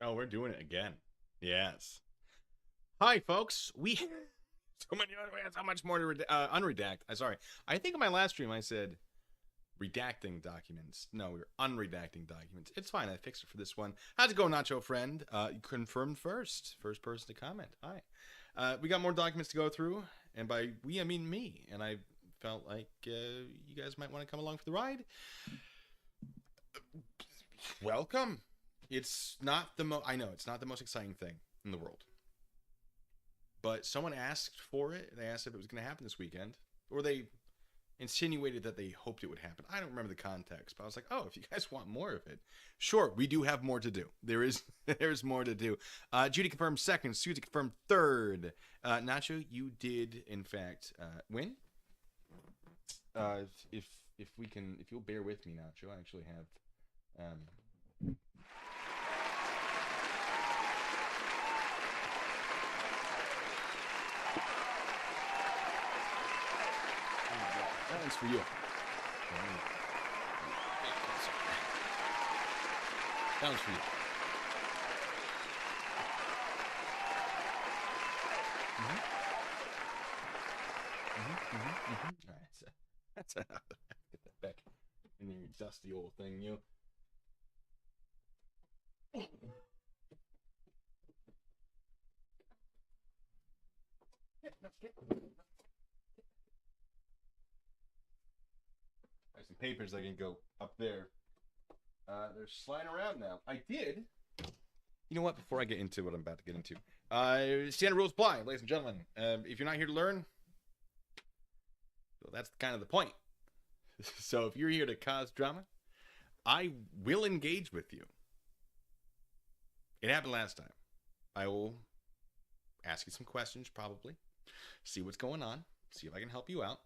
Oh, we're doing it again. Yes. Hi, folks. We so much more to unredact. Sorry. I think in my last stream I said redacting documents. No, we were unredacting documents. It's fine. I fixed it for this one. How's it going, Nacho friend? You confirmed first. First person to comment. Hi. We got more documents to go through, and by we I mean me. And I felt like you guys might want to come along for the ride. Welcome. It's not the most. I know it's not the most exciting thing in the world, but someone asked for it. They asked if it was going to happen this weekend, or they insinuated that they hoped it would happen. I don't remember the context, but I was like, oh, if you guys want more of it, sure, we do have more to do. There's more to do. Judy confirmed second. Susie confirmed third. Nacho, you did in fact win. If we can, if you'll bear with me, Nacho, I actually have. That one's for you. That one's for you. All right, so that's enough. Get that back in your dusty old thing, you. There's some papers that can go up there. They're sliding around now. I did. You know what? Before I get into what I'm about to get into, standard rules apply, ladies and gentlemen. If you're not here to learn, well, that's kind of the point. So if you're here to cause drama, I will engage with you. It happened last time. I will ask you some questions, probably, see what's going on, see if I can help you out.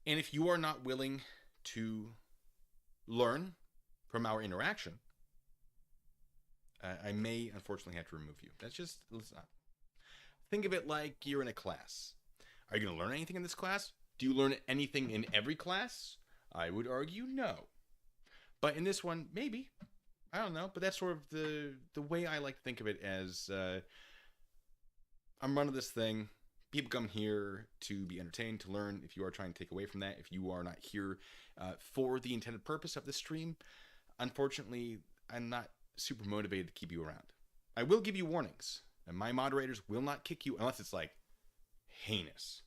And if you are not willing to learn from our interaction, I may unfortunately have to remove you. Let's not. Think of it like you're in a class. Are you going to learn anything in this class? Do you learn anything in every class? I would argue no. But in this one, maybe. I don't know. But that's sort of the way I like to think of it as I'm running this thing. People come here to be entertained, to learn. If you are trying to take away from that, if you are not here for the intended purpose of this stream, unfortunately, I'm not super motivated to keep you around. I will give you warnings, and my moderators will not kick you unless it's like heinous.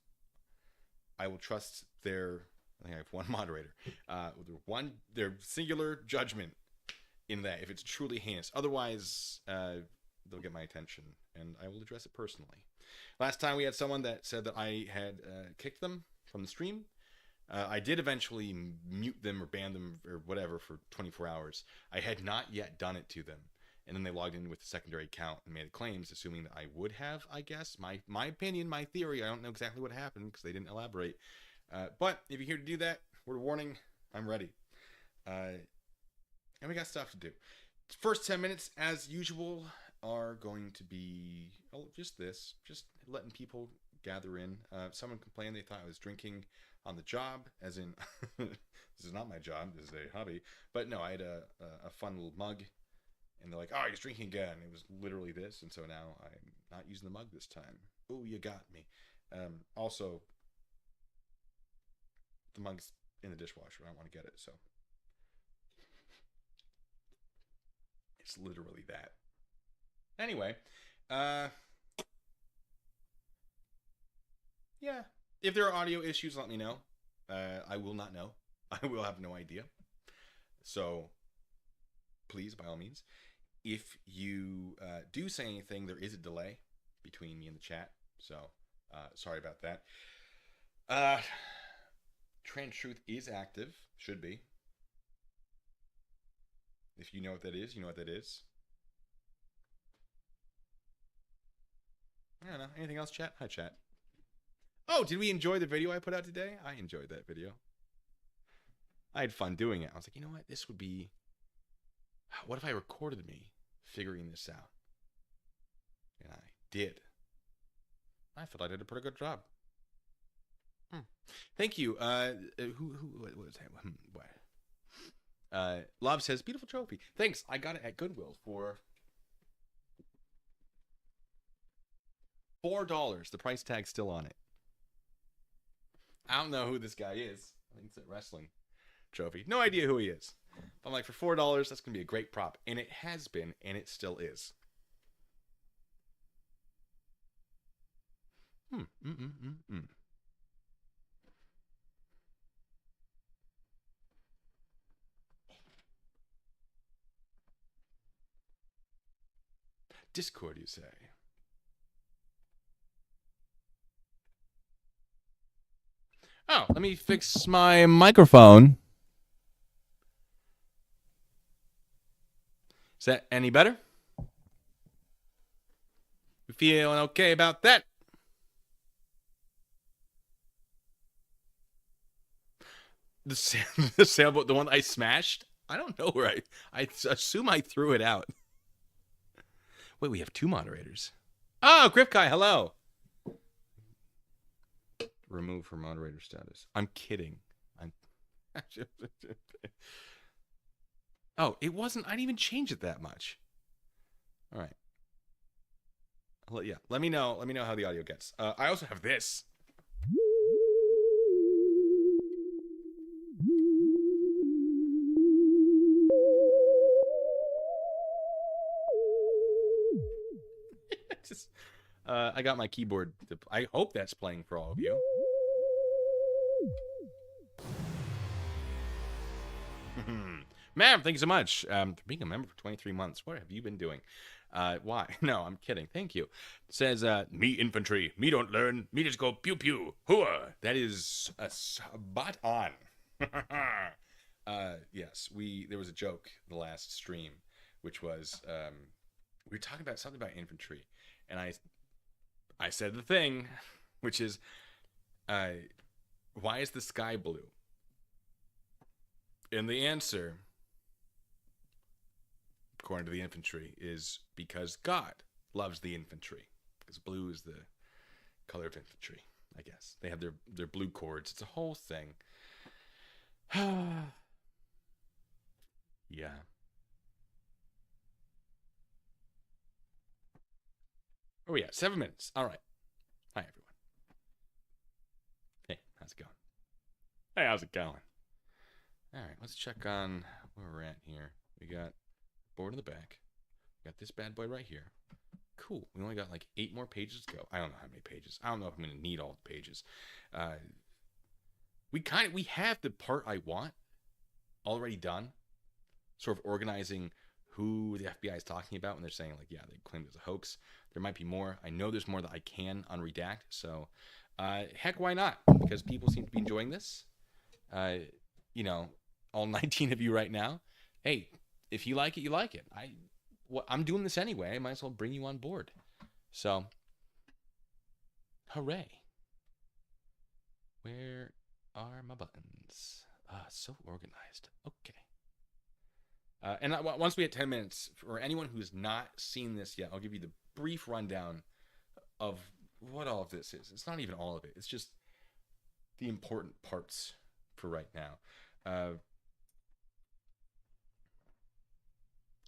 I will trust I think I have one moderator, their singular judgment in that if it's truly heinous. Otherwise, they'll get my attention, and I will address it personally. Last time we had someone that said that I had kicked them from the stream. I did eventually mute them or ban them or whatever for 24 hours. I had not yet done it to them. And then they logged in with a secondary account and made claims, assuming that I would have, I guess. My opinion, my theory, I don't know exactly what happened because they didn't elaborate. But if you're here to do that, word of warning, I'm ready. And we got stuff to do. First 10 minutes, as usual, are going to be just letting people gather in. Someone complained they thought I was drinking on the job, as in this is not my job, this is a hobby. But no, I had a fun little mug, and they're like, "Oh, he's drinking again." It was literally this, and so now I'm not using the mug this time. Oh, you got me. Also, the mug's in the dishwasher. I don't want to get it, so it's literally that. Anyway, yeah. If there are audio issues, let me know. I will not know. I will have no idea. So, please, by all means, if you do say anything, there is a delay between me and the chat. So, sorry about that. Trans Truth is active. Should be. If you know what that is, you know what that is. I don't know. Anything else, chat? Hi, chat. Oh, did we enjoy the video I put out today? I enjoyed that video. I had fun doing it. I was like, you know what? This would be... What if I recorded me figuring this out? And I did. I thought I did a pretty good job. Thank you. What was that? What? Lob says, beautiful trophy. Thanks. I got it at Goodwill for $4. The price tag's still on it. I don't know who this guy is. I think it's a wrestling trophy. No idea who he is. But I'm like, for $4, that's going to be a great prop. And it has been, and it still is. Discord, you say? Oh, let me fix my microphone. Is that any better? You feeling okay about that? The sailboat, the one I smashed? I don't know where I assume I threw it out. Wait, we have 2 moderators. Oh, Grifkai, hello. Remove her moderator status. I'm kidding. Oh, it wasn't. I didn't even change it that much. All right. Yeah. Let me know. Let me know how the audio gets. I also have this. I got my keyboard. I hope that's playing for all of you. Mav, thank you so much for being a member for 23 months. What have you been doing? Why? No, I'm kidding. Thank you. It says, me infantry. Me don't learn. Me just go pew pew. Hooah. That is a spot on. Yes, there was a joke the last stream, which was we were talking about something about infantry, and I said the thing, which is, why is the sky blue? And the answer, according to the infantry, is because God loves the infantry. Because blue is the color of infantry, I guess. They have their blue cords. It's a whole thing. Yeah. Oh, yeah. 7 minutes. All right. Hi, everyone. Hey, how's it going? Hey, how's it going? All right, let's check on where we're at here. We got board in the back. We got this bad boy right here. Cool. We only got like 8 more pages to go. I don't know how many pages. I don't know if I'm going to need all the pages. We have the part I want already done. Sort of organizing who the FBI is talking about when they're saying, like, yeah, they claim there's a hoax. There might be more. I know there's more that I can unredact. So, heck, why not? Because people seem to be enjoying this. You know, all 19 of you right now. Hey, if you like it, you like it. I'm doing this anyway. I might as well bring you on board. So, hooray. Where are my buttons? So organized. Okay. And once we hit 10 minutes, for anyone who's not seen this yet, I'll give you the brief rundown of what all of this is. It's not even all of it. It's just the important parts for right now.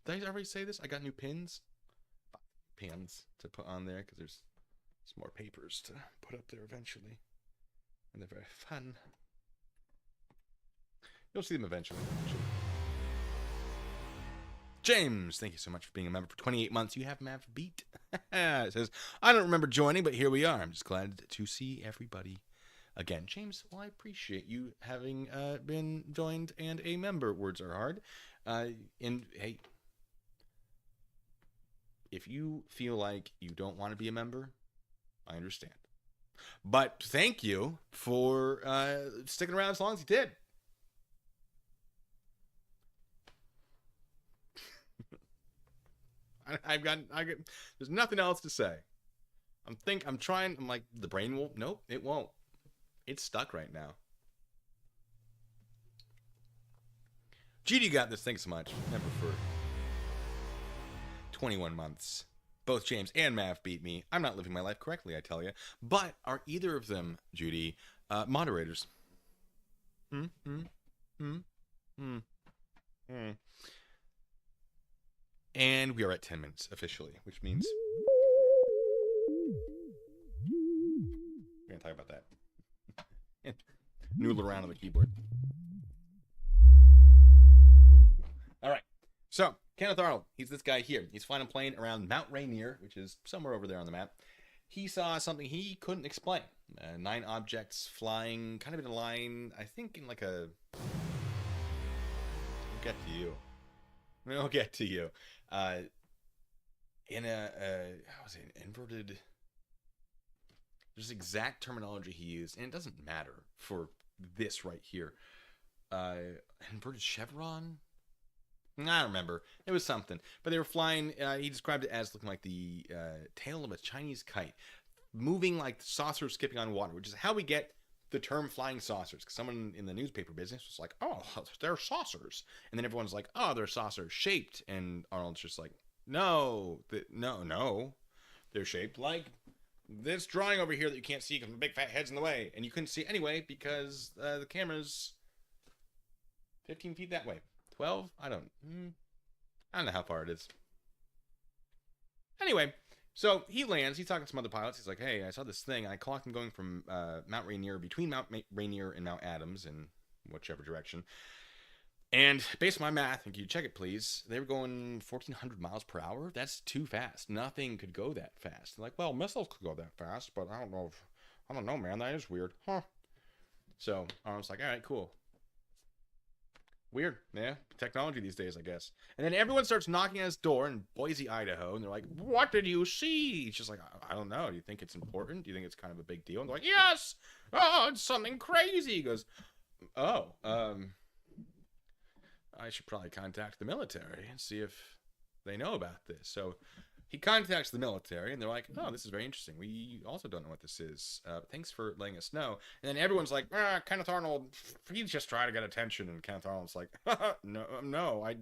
Did I already say this? I got new pins. Pins to put on there because there's some more papers to put up there eventually. And they're very fun. You'll see them eventually. James, thank you so much for being a member for 28 months. You have Mav beat. It says, I don't remember joining, but here we are. I'm just glad to see everybody again. James, well, I appreciate you having been joined and a member. Words are hard. And hey, if you feel like you don't want to be a member, I understand. But thank you for sticking around as long as you did. There's nothing else to say. I'm trying. I'm like, the brain will. Nope, it won't. It's stuck right now. GD got this. Thanks so much. Member for 21 months. Both James and Mav beat me. I'm not living my life correctly, I tell you. But are either of them, Judy, moderators? And we are at 10 minutes officially, which means talk about that. Noodle around on the keyboard. Ooh. All right. So, Kenneth Arnold, he's this guy here. He's flying a plane around Mount Rainier, which is somewhere over there on the map. He saw something he couldn't explain. 9 objects flying kind of in a line, I think in like a... We'll get to you. We'll get to you. In a, how was it, inverted... There's exact terminology he used, and it doesn't matter for this right here. Inverted chevron? I don't remember. It was something. But they were flying, he described it as looking like the tail of a Chinese kite. Moving like saucers skipping on water, which is how we get the term flying saucers. Because someone in the newspaper business was like, oh, they're saucers. And then everyone's like, oh, they're saucer shaped. And Arnold's just like, no. No. They're shaped like this drawing over here that you can't see because the big fat head's in the way. And you couldn't see it anyway because the camera's 15 feet that way. 12? I don't know how far it is. Anyway, so he lands. He's talking to some other pilots. He's like, hey, I saw this thing. I clocked them going from Mount Rainier, between Mount Rainier and Mount Adams in whichever direction. And based on my math, and can you check it, please? They were going 1,400 miles per hour. That's too fast. Nothing could go that fast. They're like, well, missiles could go that fast, but I don't know, man. That is weird. Huh. So I was like, all right, cool. Weird. Yeah. Technology these days, I guess. And then everyone starts knocking at his door in Boise, Idaho, and they're like, what did you see? He's just like, I don't know. Do you think it's important? Do you think it's kind of a big deal? And they're like, yes! Oh, it's something crazy. He goes, oh, I should probably contact the military and see if they know about this. So he contacts the military, and they're like, oh, this is very interesting. We also don't know what this is. Thanks for letting us know. And then everyone's like, Kenneth Arnold, he's just trying to get attention. And Kenneth Arnold's like, no, I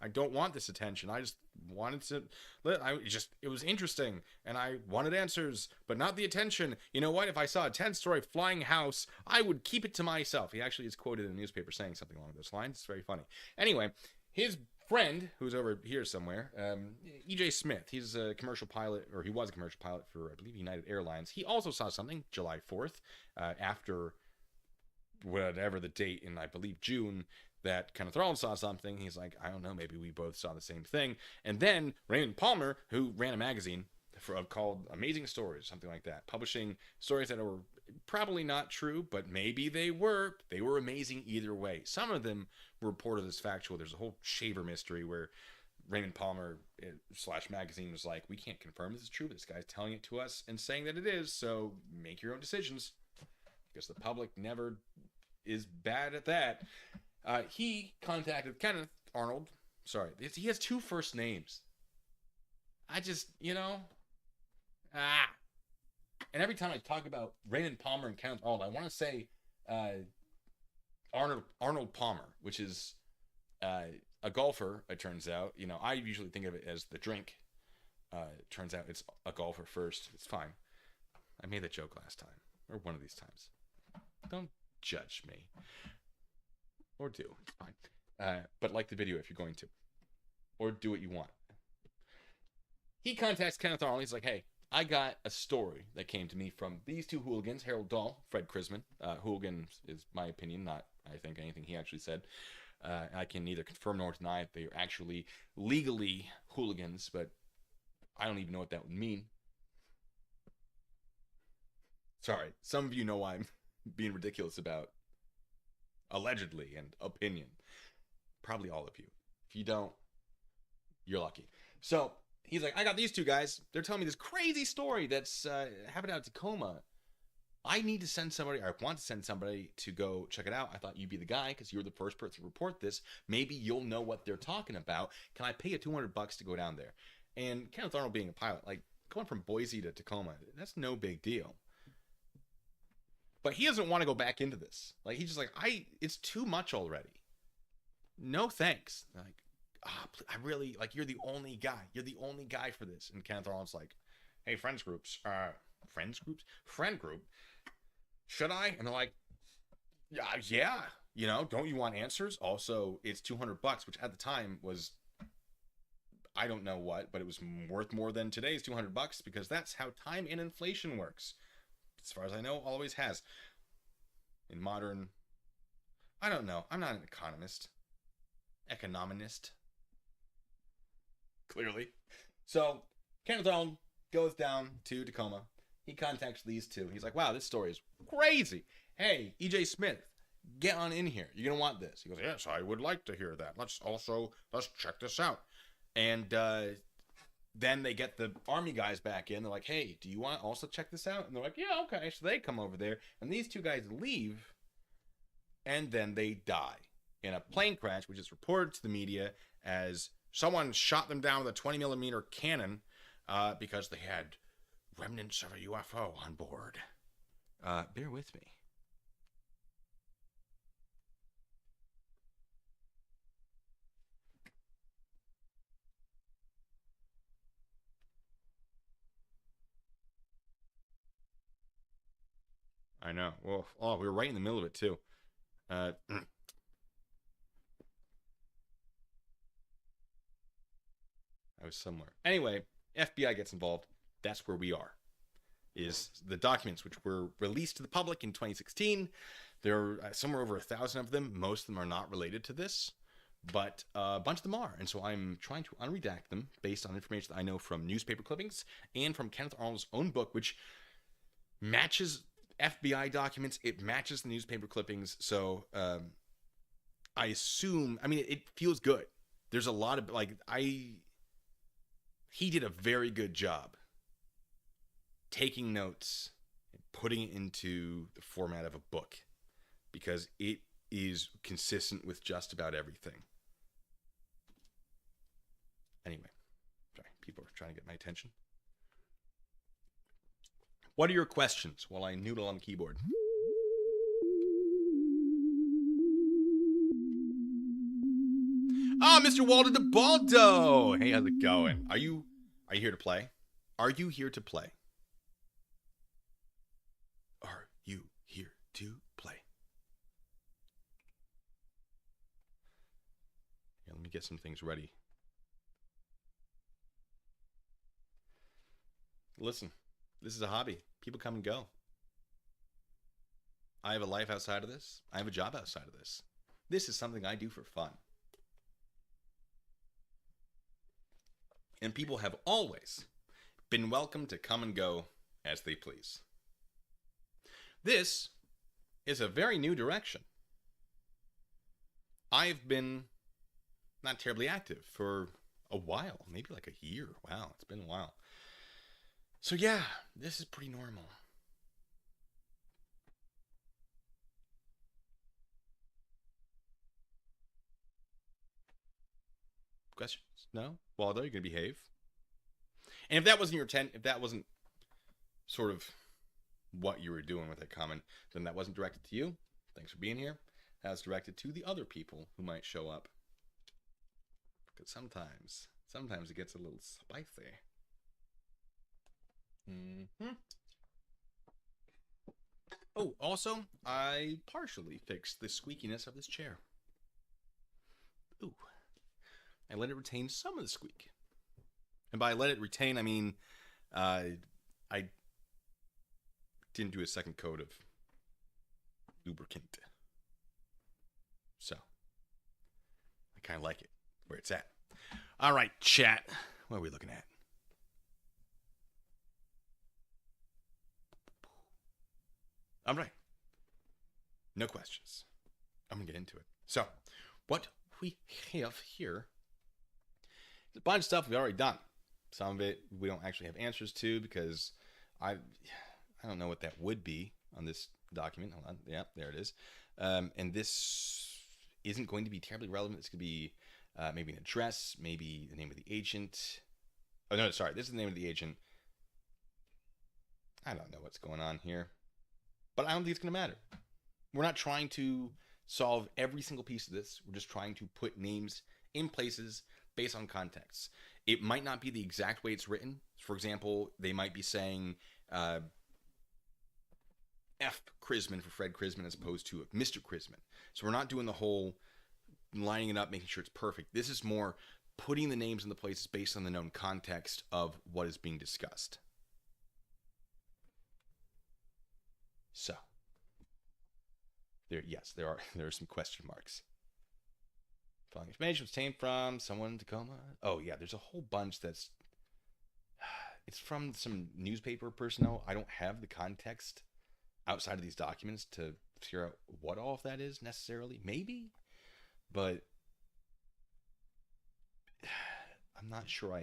don't want this attention. I just wanted to, it was interesting, and I wanted answers, but not the attention. You know what? If I saw a 10-story flying house, I would keep it to myself. He actually is quoted in a newspaper saying something along those lines. It's very funny. Anyway, his friend, who's over here somewhere, E.J. Smith, he's a commercial pilot, or he was a commercial pilot for, I believe, United Airlines. He also saw something July 4th, after whatever the date in, I believe, June, that Kenneth Arnold saw something. He's like, I don't know, maybe we both saw the same thing. And then Raymond Palmer, who ran a magazine called Amazing Stories, something like that, publishing stories that were probably not true, but maybe they were. They were amazing either way. Some of them were reported as factual. There's a whole shaver mystery where Raymond Palmer / magazine was like, we can't confirm this is true, but this guy's telling it to us and saying that it is, so make your own decisions. Because the public never is bad at that. He contacted Kenneth Arnold. Sorry, he has 2 first names. I just, And every time I talk about Raymond Palmer and Kenneth Arnold, I want to say Arnold Palmer, which is a golfer, it turns out. I usually think of it as the drink. It turns out it's a golfer first. It's fine. I made that joke last time, or one of these times. Don't judge me. Or do. It's fine. But like the video if you're going to. Or do what you want. He contacts Kenneth Arnold. He's like, hey, I got a story that came to me from these 2 hooligans, Harold Dahl, Fred Krisman. Hooligan is my opinion, not, I think, anything he actually said. I can neither confirm nor deny if they are actually legally hooligans, but I don't even know what that would mean. Sorry, some of you know why I'm being ridiculous about allegedly and opinion. Probably all of you. If you don't, you're lucky. So he's like, I got these 2 guys. They're telling me this crazy story that's happened out in Tacoma. I need to send somebody, or I want to send somebody to go check it out. I thought you'd be the guy because you were the first person to report this. Maybe you'll know what they're talking about. Can I pay you $200 to go down there? And Kenneth Arnold being a pilot, like going from Boise to Tacoma, that's no big deal. But he doesn't want to go back into this. Like, he's just like, it's too much already. No thanks. Like, I really, like, you're the only guy. You're the only guy for this. And Kenneth Arnold's like, hey, friend group. Should I? And they're like, yeah. Don't you want answers? Also, it's $200, which at the time was, I don't know what, but it was worth more than today's $200 because that's how time and inflation works. As far as I know, always has. In modern, I don't know. I'm not an economist. Economist. Clearly. So, Kenneth Arnold goes down to Tacoma. He contacts these two. He's like, wow, this story is crazy. Hey, E.J. Smith, get on in here. You're going to want this. He goes, yes, I would like to hear that. Let's check this out. And then they get the Army guys back in. They're like, hey, do you want to also check this out? And they're like, yeah, okay. So they come over there. And these two guys leave. And then they die in a plane crash, which is reported to the media as someone shot them down with a 20-millimeter cannon because they had remnants of a UFO on board. Bear with me. I know. Well, we were right in the middle of it, too. I was somewhere. Anyway, FBI gets involved. That's where we are. Is the documents which were released to the public in 2016. There are somewhere over 1,000 of them. Most of them are not related to this, but a bunch of them are. And so I'm trying to unredact them based on information that I know from newspaper clippings and from Kenneth Arnold's own book, which matches FBI documents. It matches the newspaper clippings. So I assume, I mean, it feels good. There's a lot of, he did a very good job taking notes and putting it into the format of a book because it is consistent with just about everything. Anyway, sorry, people are trying to get my attention. What are your questions while I noodle on the keyboard? Ah, Mr. Walter DeBaldo! Hey, how's it going? Are you here to play? Are you here to play? Are you here to play? Yeah, let me get some things ready. Listen, this is a hobby. People come and go. I have a life outside of this. I have a job outside of this. This is something I do for fun. And people have always been welcome to come and go as they please. This is a very new direction. I've been not terribly active for a while, maybe like a year. Wow, it's been a while. So yeah, this is pretty normal. Questions? No? Waldo, you're going to behave? And if that wasn't your intent, if that wasn't sort of what you were doing with that comment, then that wasn't directed to you. Thanks for being here. That was directed to the other people who might show up. Because sometimes it gets a little spicy. Oh, also, I partially fixed the squeakiness of this chair. Ooh. I let it retain some of the squeak. And by let it retain, I mean, I didn't do a second coat of lubricant. So, I kind of like it where it's at. All right, chat. What are we looking at? All right. No questions. I'm going to get into it. So, what we have here is a bunch of stuff we've already done. Some of it we don't actually have answers to because I don't know what that would be on this document. Hold on. Yeah, there it is. And this isn't going to be terribly relevant. It's going to be maybe an address, maybe the name of the agent. Oh, no, sorry. This is the name of the agent. I don't know what's going on here. But I don't think it's going to matter. We're not trying to solve every single piece of this. We're just trying to put names in places based on context. It might not be the exact way it's written. For example, they might be saying F. Krisman for Fred Krisman as opposed to Mr. Krisman. So we're not doing the whole lining it up, making sure it's perfect. This is more putting the names in the places based on the known context of what is being discussed. So, there are some question marks. Following information was obtained from someone in Tacoma. Oh yeah, there's a whole bunch that's it's from some newspaper personnel. I don't have the context outside of these documents to figure out what all of that is necessarily. Maybe, but I'm not sure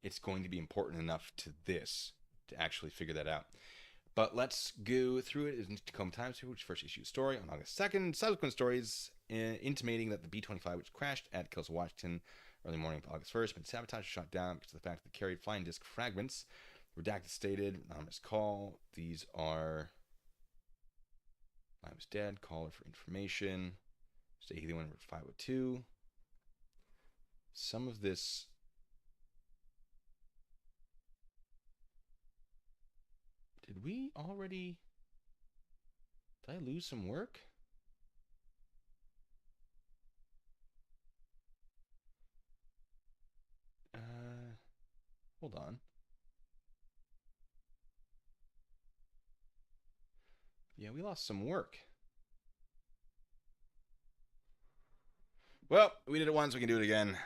it's going to be important enough to this to actually figure that out. But let's go through it in Tacoma Times, which first issued a story on August 2nd. Subsequent stories intimating that the B-25, which crashed at Kelso, Washington, early morning of August 1st, been sabotaged or shot down because of the fact that it carried flying disc fragments. Redacted stated, anonymous call. These are... I was dead. Caller for information. Stay healing 502. Some of this... Did we already... Did I lose some work? Hold on. Yeah, we lost some work. Well, we did it once, we can do it again.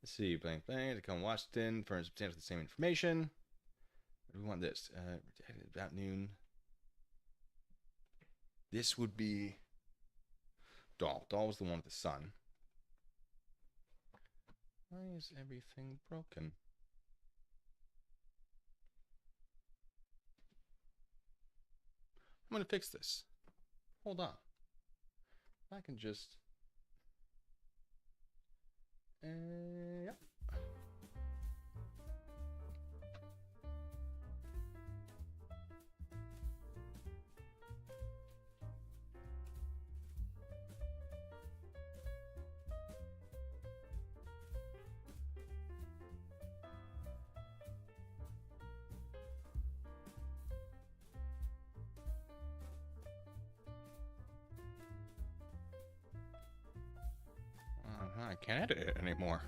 Let's see, blank, to come Washington, furnish substantially the same information. We want this. About noon. This would be Doll. Doll was the one with the sun. Why is everything broken? I'm going to fix this. Hold on. I can just... yeah. I can't edit it anymore.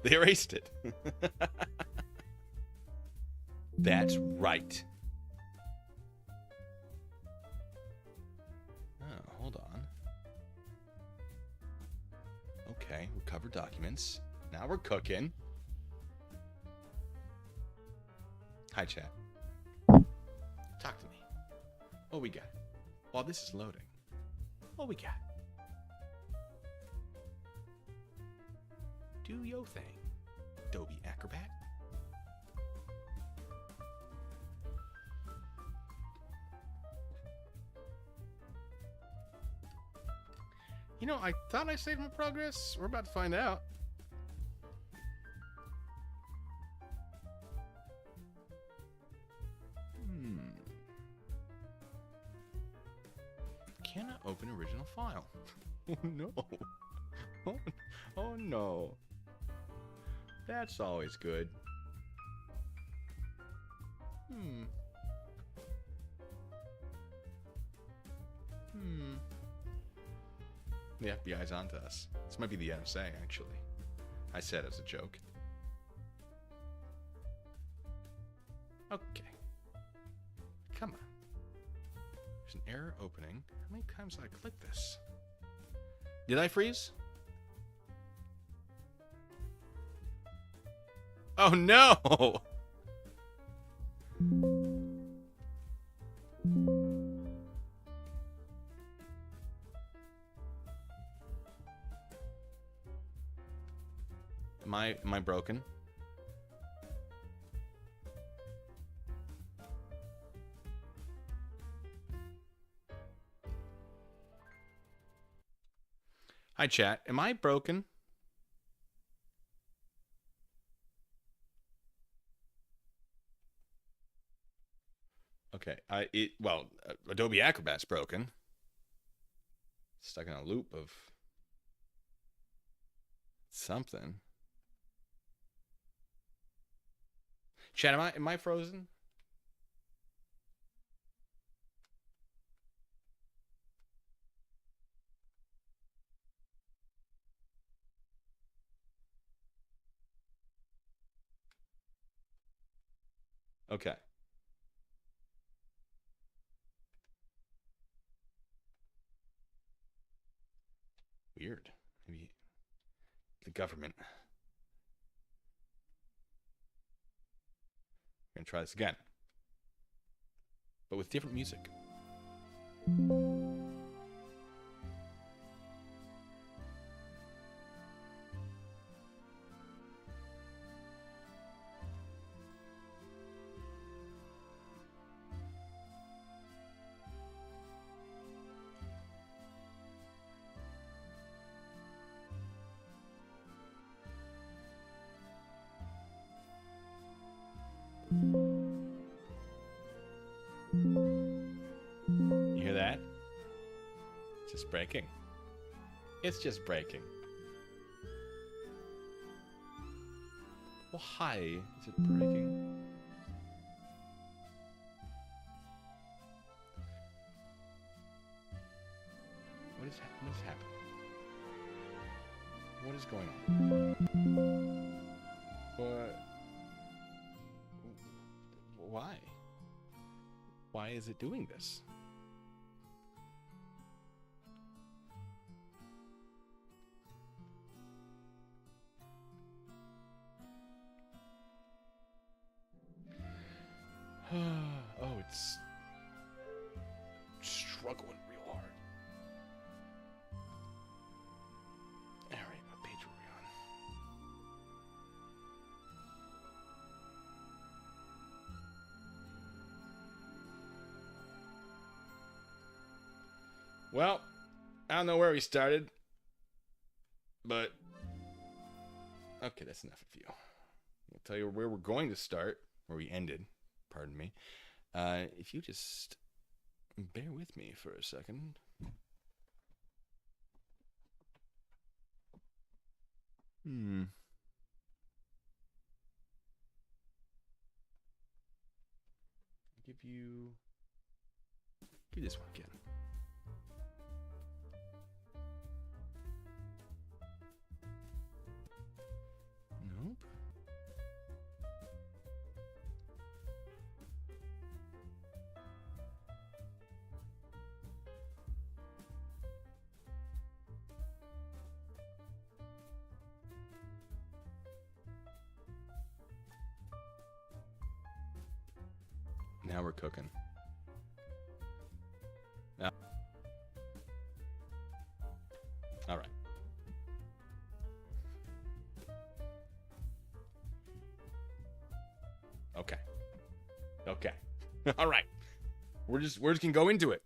They erased it. That's right. Oh, hold on. Okay, recover documents. Now we're cooking. Hi, chat. Talk to me. What we got? While this is loading, what we got? Do your thing, Adobe Acrobat. You know, I thought I saved my progress. We're about to find out. Cannot open original file. Oh no. Oh no. That's always good. The FBI's onto us. This might be the NSA, actually. I said as a joke. Okay. Come on. There's an error opening. How many times did I click this? Did I freeze? Oh no! Am I broken? Hi chat, am I broken? Okay, Adobe Acrobat's broken. Stuck in a loop of something. Chat, am I frozen? Okay. Weird. Maybe the government. We're gonna try this again, but with different music. You hear that? It's just breaking. It's just breaking. Why is it breaking? What is happening? What is going on? What? Why? Why is it doing this? Oh, it's struggling real hard. All right, what page were we on? Well, I don't know where we started, but okay, that's enough of you. I'll tell you where we're going to start, where we ended. Pardon me. If you just bear with me for a second. Give this one again. Nope. Now we're cooking. Now. All right. Okay. Okay. All right. We're just gonna go into it.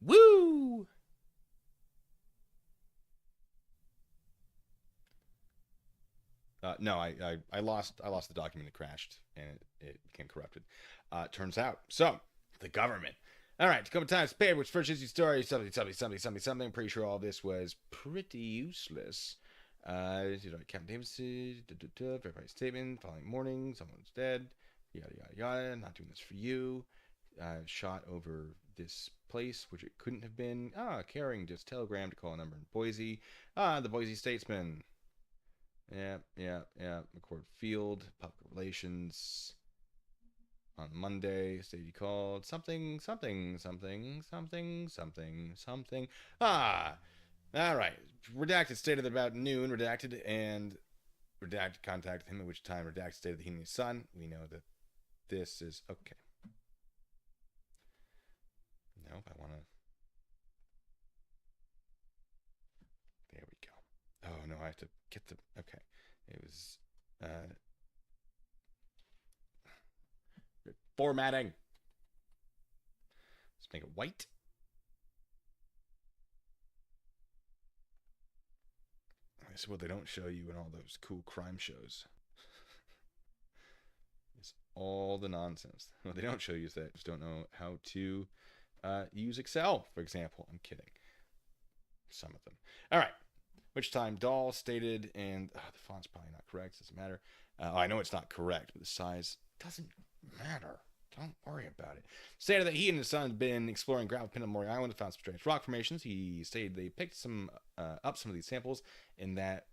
Woo! No, I lost the document. It crashed and it became corrupted. Turns out. So, the government. All right, Tacoma Times paper, which first issue story, something. I'm pretty sure all this was pretty useless. Captain Davidson, verified statement, following morning, someone's dead, yada, yada, yada, not doing this for you. Shot over this place, which it couldn't have been. Carrying just telegram to call a number in Boise. The Boise Statesman. Yeah. McCord Field, public relations. On Monday, state called something. All right. Redacted stated about noon. Redacted and redacted contacted him, at which time redacted stated that he and his son. We know that this is okay. Nope, I want to. There we go. Oh no, I have to get the. Okay, it was. Formatting. Let's make it white. This is what they don't show you in all those cool crime shows. It's all the nonsense. What they don't show you is that you just don't know how to use Excel, for example. I'm kidding. Some of them. All right. Which time Dahl stated, and the font's probably not correct. Doesn't matter. I know it's not correct, but the size doesn't matter. Don't worry about it. Stated that he and his son had been exploring gravel pit on Maury Island and found some strange rock formations. He stated they picked up some of these samples, and that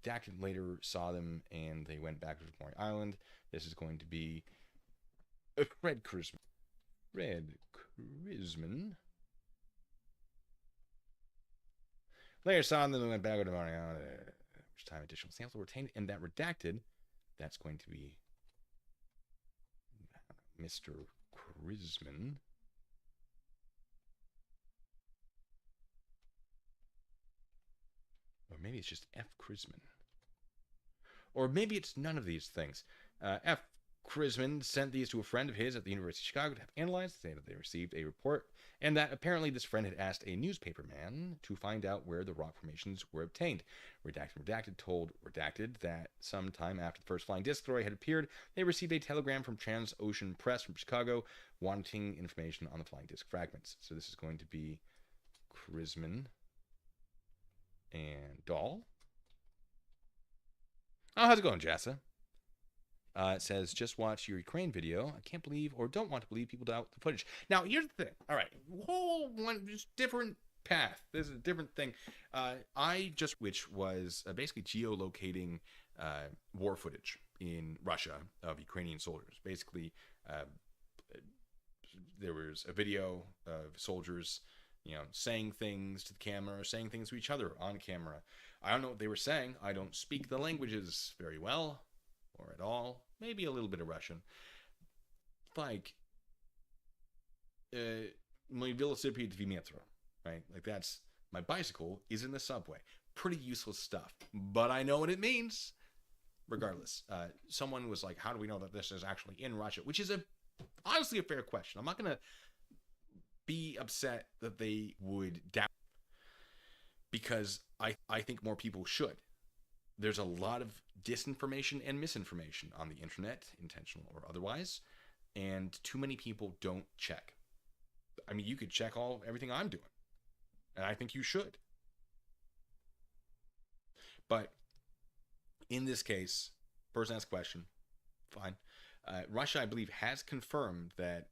Redacted later saw them, and they went back to Maury Island. This is going to be Fred Krisman. Fred Krisman. Later saw them and went back to morning. Which time additional samples were retained and that redacted. That's going to be Mr. Krisman. Or maybe it's just F. Krisman. Or maybe it's none of these things. F. Krisman sent these to a friend of his at the University of Chicago to have analyzed, saying that they received a report, and that apparently this friend had asked a newspaper man to find out where the rock formations were obtained. Redacted told Redacted that sometime after the first flying disc story had appeared, they received a telegram from Transocean Press from Chicago wanting information on the flying disc fragments. So this is going to be Krisman and Dahl. Oh, how's it going, Jassa? It says, just watch your Ukraine video. I can't believe or don't want to believe people doubt the footage. Now, here's the thing. All right. Whole one, just different path. This is a different thing. Which was basically geolocating war footage in Russia of Ukrainian soldiers. Basically, there was a video of soldiers, saying things to the camera, saying things to each other on camera. I don't know what they were saying. I don't speak the languages very well or at all. Maybe a little bit of Russian. Like, my velocipede v metro, right? Like that's, my bicycle is in the subway. Pretty useless stuff, but I know what it means. Regardless, someone was like, how do we know that this is actually in Russia? Which is honestly a fair question. I'm not going to be upset that they would doubt, because I think more people should. There's a lot of disinformation and misinformation on the internet, intentional or otherwise, and too many people don't check. I mean, you could check everything I'm doing, and I think you should. But in this case, person asked a question, fine. Russia, I believe, has confirmed that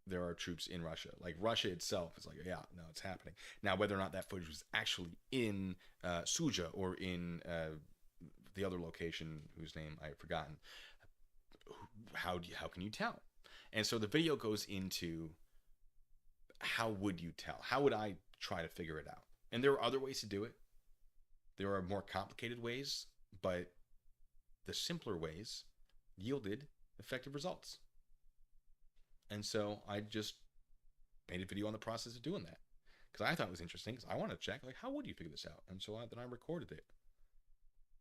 there are troops in Russia. Like, Russia itself is like, yeah, no, it's happening. Now, whether or not that footage was actually in Suja or in the other location whose name I've forgotten, how can you tell? And so the video goes into, how would you tell? How would I try to figure it out? And there are other ways to do it. There are more complicated ways, but the simpler ways yielded effective results. And so I just made a video on the process of doing that, because I thought it was interesting, because I wanted to check, like, how would you figure this out? And so then I recorded it.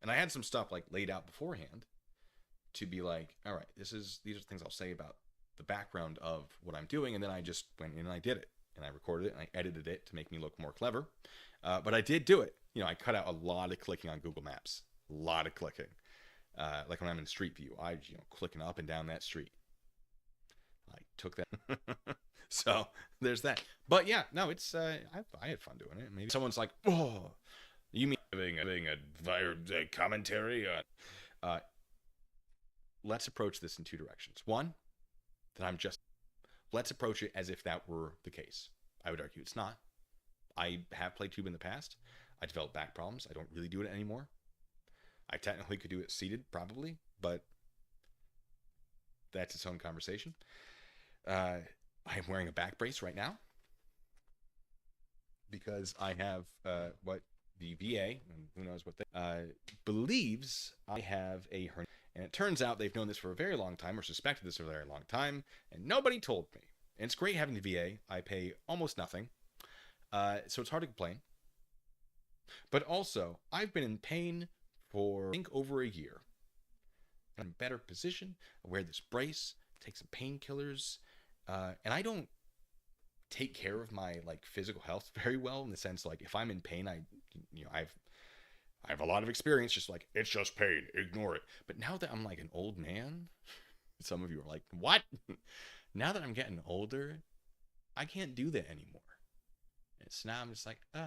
And I had some stuff like laid out beforehand to be like, all right, these are things I'll say about the background of what I'm doing. And then I just went in and I did it, and I recorded it and I edited it to make me look more clever. But I did do it. I cut out a lot of clicking on Google Maps, a lot of clicking. Like when I'm in Street View, I clicking up and down that street. I took that. So there's that. But yeah, no, it's I had fun doing it. Maybe someone's like, oh, you mean having a commentary on? Let's approach this in two directions. One, let's approach it as if that were the case. I would argue it's not. I have played tube in the past. I developed back problems. I don't really do it anymore. I technically could do it seated, probably, but that's its own conversation. I am wearing a back brace right now because I have what the VA, and who knows what they believes I have a hernia. And it turns out they've known this for a very long time, or suspected this for a very long time, and nobody told me. And it's great having the VA. I pay almost nothing, so it's hard to complain. But also, I've been in pain for, I think, over a year. I'm in a better position. I wear this brace, take some painkillers, and I don't take care of my physical health very well, in the sense if I'm in pain, I have a lot of experience just it's just pain, ignore it. But now that I'm an old man, some of you are like, what? Now that I'm getting older, I can't do that anymore. So now I'm just oh,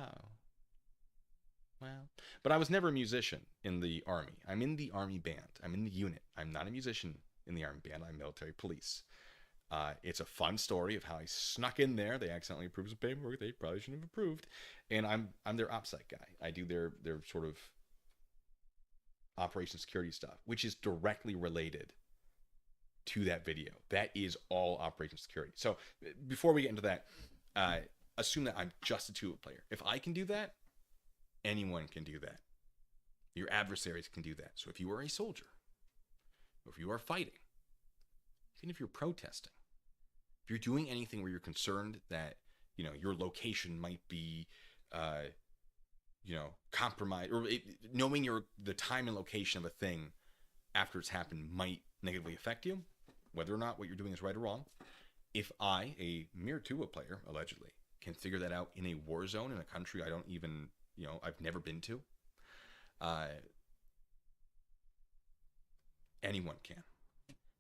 well. But I was never a musician in the Army. I'm in the Army band. I'm in the unit. I'm not a musician in the Army band. I'm military police. It's a fun story of how I snuck in there. They accidentally approved some paperwork they probably shouldn't have approved. And I'm their OPSEC guy. I do their sort of operation security stuff, which is directly related to that video. That is all operational security. So before we get into that, assume that I'm just a tuba player. If I can do that, anyone can do that. Your adversaries can do that. So if you are a soldier, or if you are fighting, even if you're protesting, if you're doing anything where you're concerned that, you know, your location might be, you know, compromised, or knowing the time and location of a thing after it's happened might negatively affect you, whether or not what you're doing is right or wrong. If I, a mere tuba player, allegedly, can figure that out in a war zone in a country I don't even, you know, I've never been to, anyone can.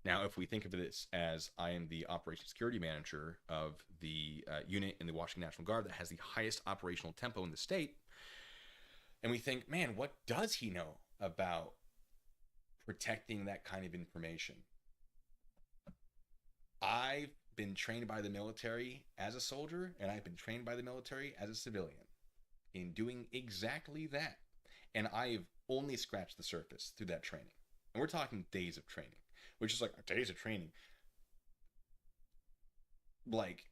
Now, if we think of it as I am the operations security manager of the unit in the Washington National Guard that has the highest operational tempo in the state, and we think, man, what does he know about protecting that kind of information? I've been trained by the military as a soldier, and I've been trained by the military as a civilian in doing exactly that. And I've only scratched the surface through that training. And we're talking days of training, which is like days of training. Like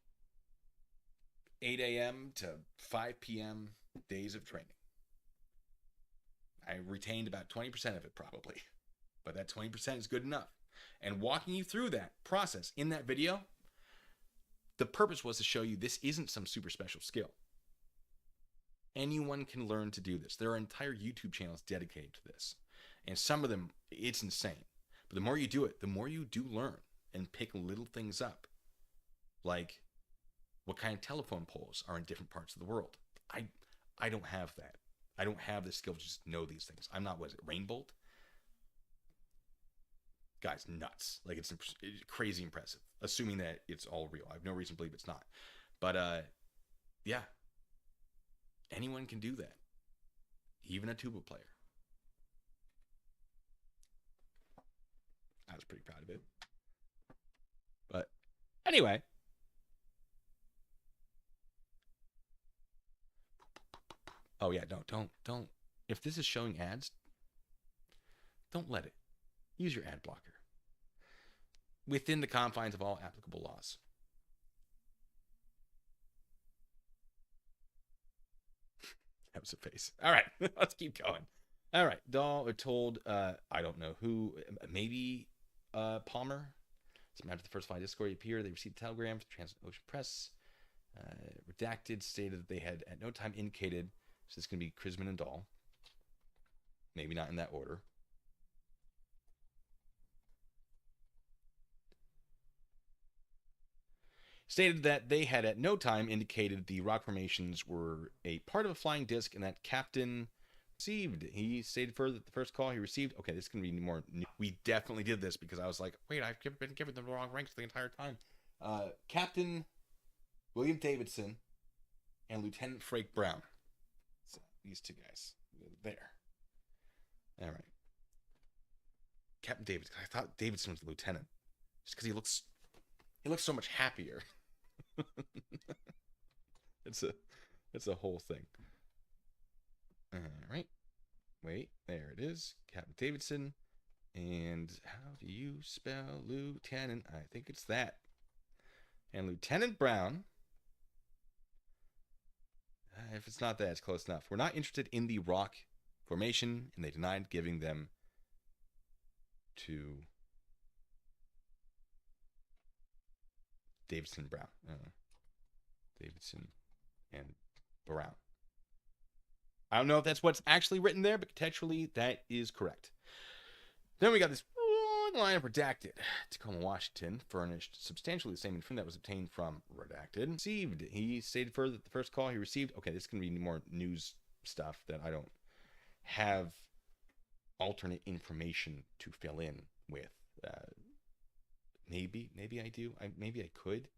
8 a.m. to 5 p.m. days of training. I retained about 20% of it probably, but that 20% is good enough. And walking you through that process in that video, the purpose was to show you this isn't some super special skill. Anyone can learn to do this. There are entire YouTube channels dedicated to this. And some of them, it's insane. But the more you do it, the more you do learn and pick little things up. Like what kind of telephone poles are in different parts of the world. I don't have that. I don't have the skill to just know these things. I'm not, what is it, Rainbolt? Guy's nuts. Like, it's crazy impressive. Assuming that it's all real. I have no reason to believe it's not. But, yeah. Anyone can do that. Even a tuba player. I was pretty proud of it. But, anyway. Oh, yeah, no, don't. If this is showing ads, don't let it. Use your ad blocker. Within the confines of all applicable laws. That was a face. All right, let's keep going. All right, Dahl told, I don't know who, maybe Palmer. Sometime after the first flight Discord appeared, they received a telegram from the Trans-Ocean Press. Redacted stated that they had at no time indicated, so it's going to be Krisman and Dahl. Maybe not in that order. Stated that they had at no time indicated the rock formations were a part of a flying disc and that Captain received. He stated further that the first call he received, okay, this is going to be more new. We definitely did this because I was like, wait, I've been given the wrong ranks the entire time. Captain William Davidson and Lieutenant Frank Brown. So these two guys. There. All right. Captain Davidson. I thought Davidson was the lieutenant. Just because he looks so much happier. It's a whole thing. All right. Wait, there it is. Captain Davidson. And how do you spell lieutenant? I think it's that. And Lieutenant Brown. If it's not that, it's close enough. We're not interested in the rock formation, and they denied giving them to Davidson Brown. Davidson and Brown. I don't know if that's what's actually written there, but contextually, that is correct. Then we got this long line of redacted. Tacoma, Washington furnished substantially the same information that was obtained from redacted. Received. He stated further that the first call he received. Okay, this is going to be more news stuff that I don't have alternate information to fill in with. Maybe I do. Maybe I could.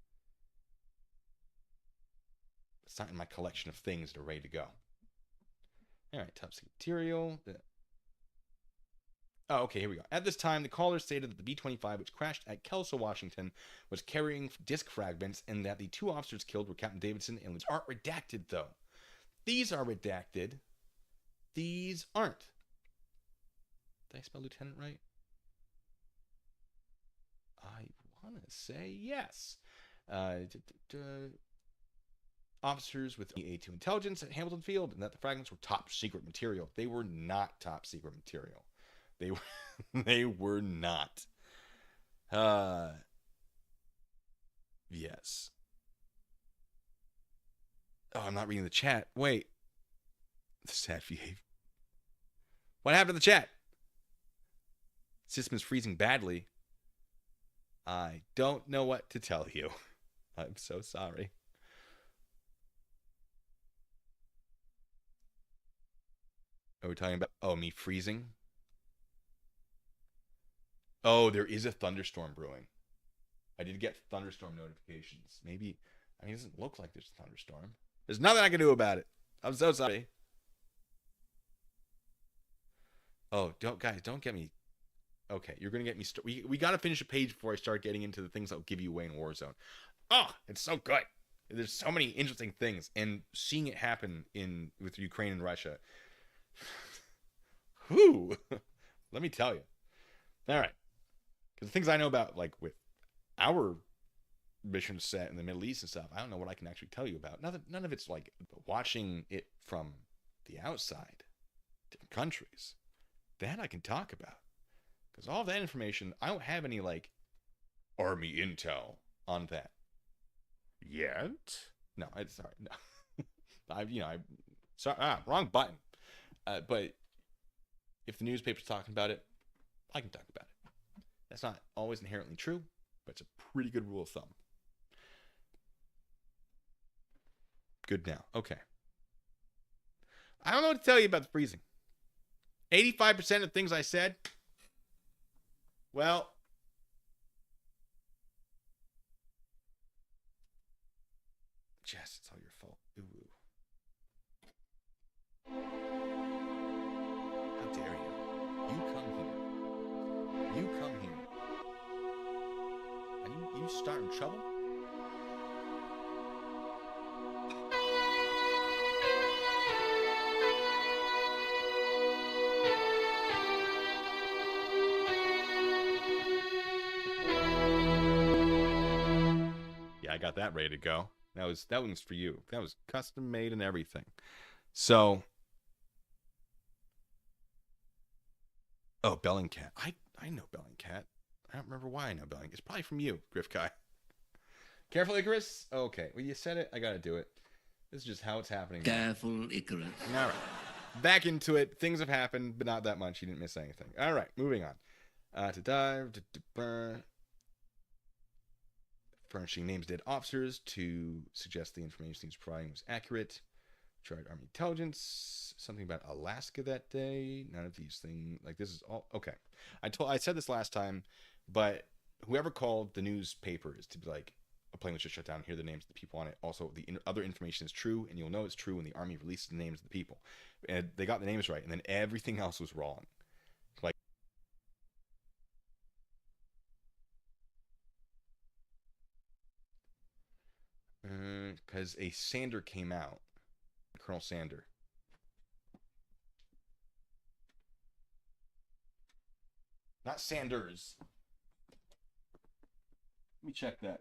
It's not in my collection of things that are ready to go. All right, top secret material. Oh, okay, here we go. At this time, the caller stated that the B-25, which crashed at Kelso, Washington, was carrying disc fragments, and that the two officers killed were Captain Davidson and aren't redacted, though. These are redacted. These aren't. Did I spell lieutenant right? I want to say yes. Uh, Officers with A2 intelligence at Hamilton Field, and that the fragments were top secret material. They were not top secret material. They were they were not. Yes. Oh, I'm not reading the chat. Wait. The sad behavior. What happened to the chat? System is freezing badly. I don't know what to tell you. I'm so sorry. Are we talking about, me freezing? Oh, there is a thunderstorm brewing. I did get thunderstorm notifications. Maybe, it doesn't look like there's a thunderstorm. There's nothing I can do about it. I'm so sorry. Oh, don't get me. Okay, you're gonna get me. We gotta finish a page before I start getting into the things that will give you away in Warzone. Oh, it's so good. There's so many interesting things, and seeing it happen with Ukraine and Russia. Whew. Let me tell you. All right, because the things I know about, like with our mission set in the Middle East and stuff, I don't know what I can actually tell you about. None of it's like watching it from the outside, different countries. That I can talk about. Because all that information, I don't have any, like, army intel on that. Yet? No, sorry, no. Sorry, wrong button. But if the newspaper's talking about it, I can talk about it. That's not always inherently true, but it's a pretty good rule of thumb. Good now. Okay. I don't know what to tell you about the freezing. 85% of things I said, well, Jess, it's all your fault. Ooh. How dare you? You come here. You come here. And you start in trouble? I got that ready to go. That one's for you. That was custom made and everything. So, Bellingcat. I know Bellingcat. I don't remember why I know Bellingcat. It's probably from you, Griff Kai. Careful, Icarus. Okay, well you said it. I gotta do it. This is just how it's happening. Careful, Icarus. All right, back into it. Things have happened, but not that much. You didn't miss anything. All right, moving on. To dive. Furnishing names of dead officers to suggest the information he was providing was accurate. Tried Army intelligence. Something about Alaska that day. None of these things. Like, this is all okay. I said this last time, but whoever called the newspapers to be like, a plane was just shut down, here are the names of the people on it. Also, the other information is true, and you'll know it's true when the Army releases the names of the people. And they got the names right, and then everything else was wrong. Like, because a Sander came out. Colonel Sander. Not Sanders. Let me check that.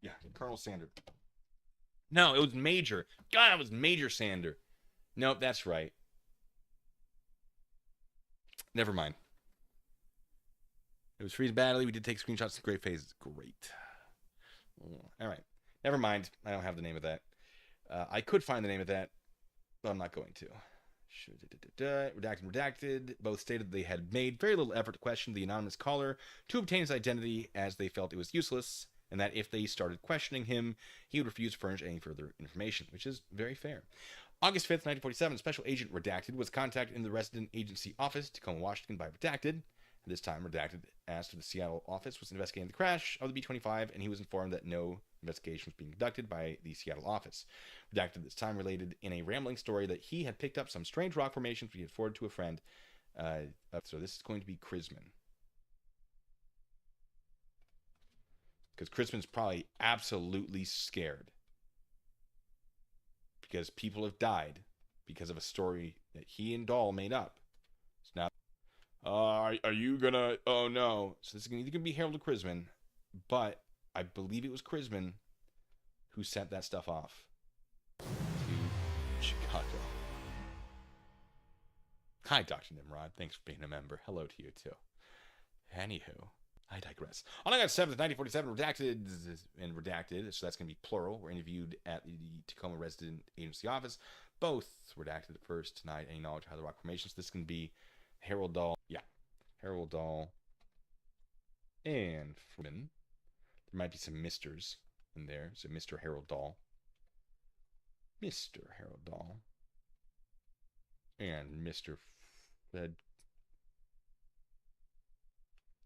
Yeah, Colonel Sander. No, it was Major. God, it was Major Sander. Nope, that's right. Never mind. It was freeze badly. We did take screenshots of great phases. Great. All right. Never mind. I don't have the name of that. I could find the name of that, but I'm not going to. Redacted. Both stated they had made very little effort to question the anonymous caller to obtain his identity, as they felt it was useless, and that if they started questioning him, he would refuse to furnish any further information, which is very fair. August 5th, 1947, Special Agent Redacted was contacted in the resident agency office, Tacoma, Washington, by Redacted. At this time, Redacted asked if the Seattle office was investigating the crash of the B-25, and he was informed that no investigation was being conducted by the Seattle office. Redacted at this time related in a rambling story that he had picked up some strange rock formations he had forwarded to a friend. So this is going to be Chrisman. Because Chrisman's probably absolutely scared. Because people have died because of a story that he and Dahl made up. So now, Are you gonna? Oh no! So this is either gonna be Harold or Chrisman, but I believe it was Chrisman who sent that stuff off to Chicago. Hi, Dr. Nimrod. Thanks for being a member. Hello to you too. Anywho, I digress. On August 7th, 1947, redacted, so that's going to be plural, were interviewed at the Tacoma Resident Agency office. Both redacted at first, denied any knowledge of how the rock formations. This can be Harold Dahl. Yeah. Harold Dahl. And Freeman. There might be some Misters in there. So Mr. Harold Dahl. Mr. Harold Dahl. And Mr. Fred.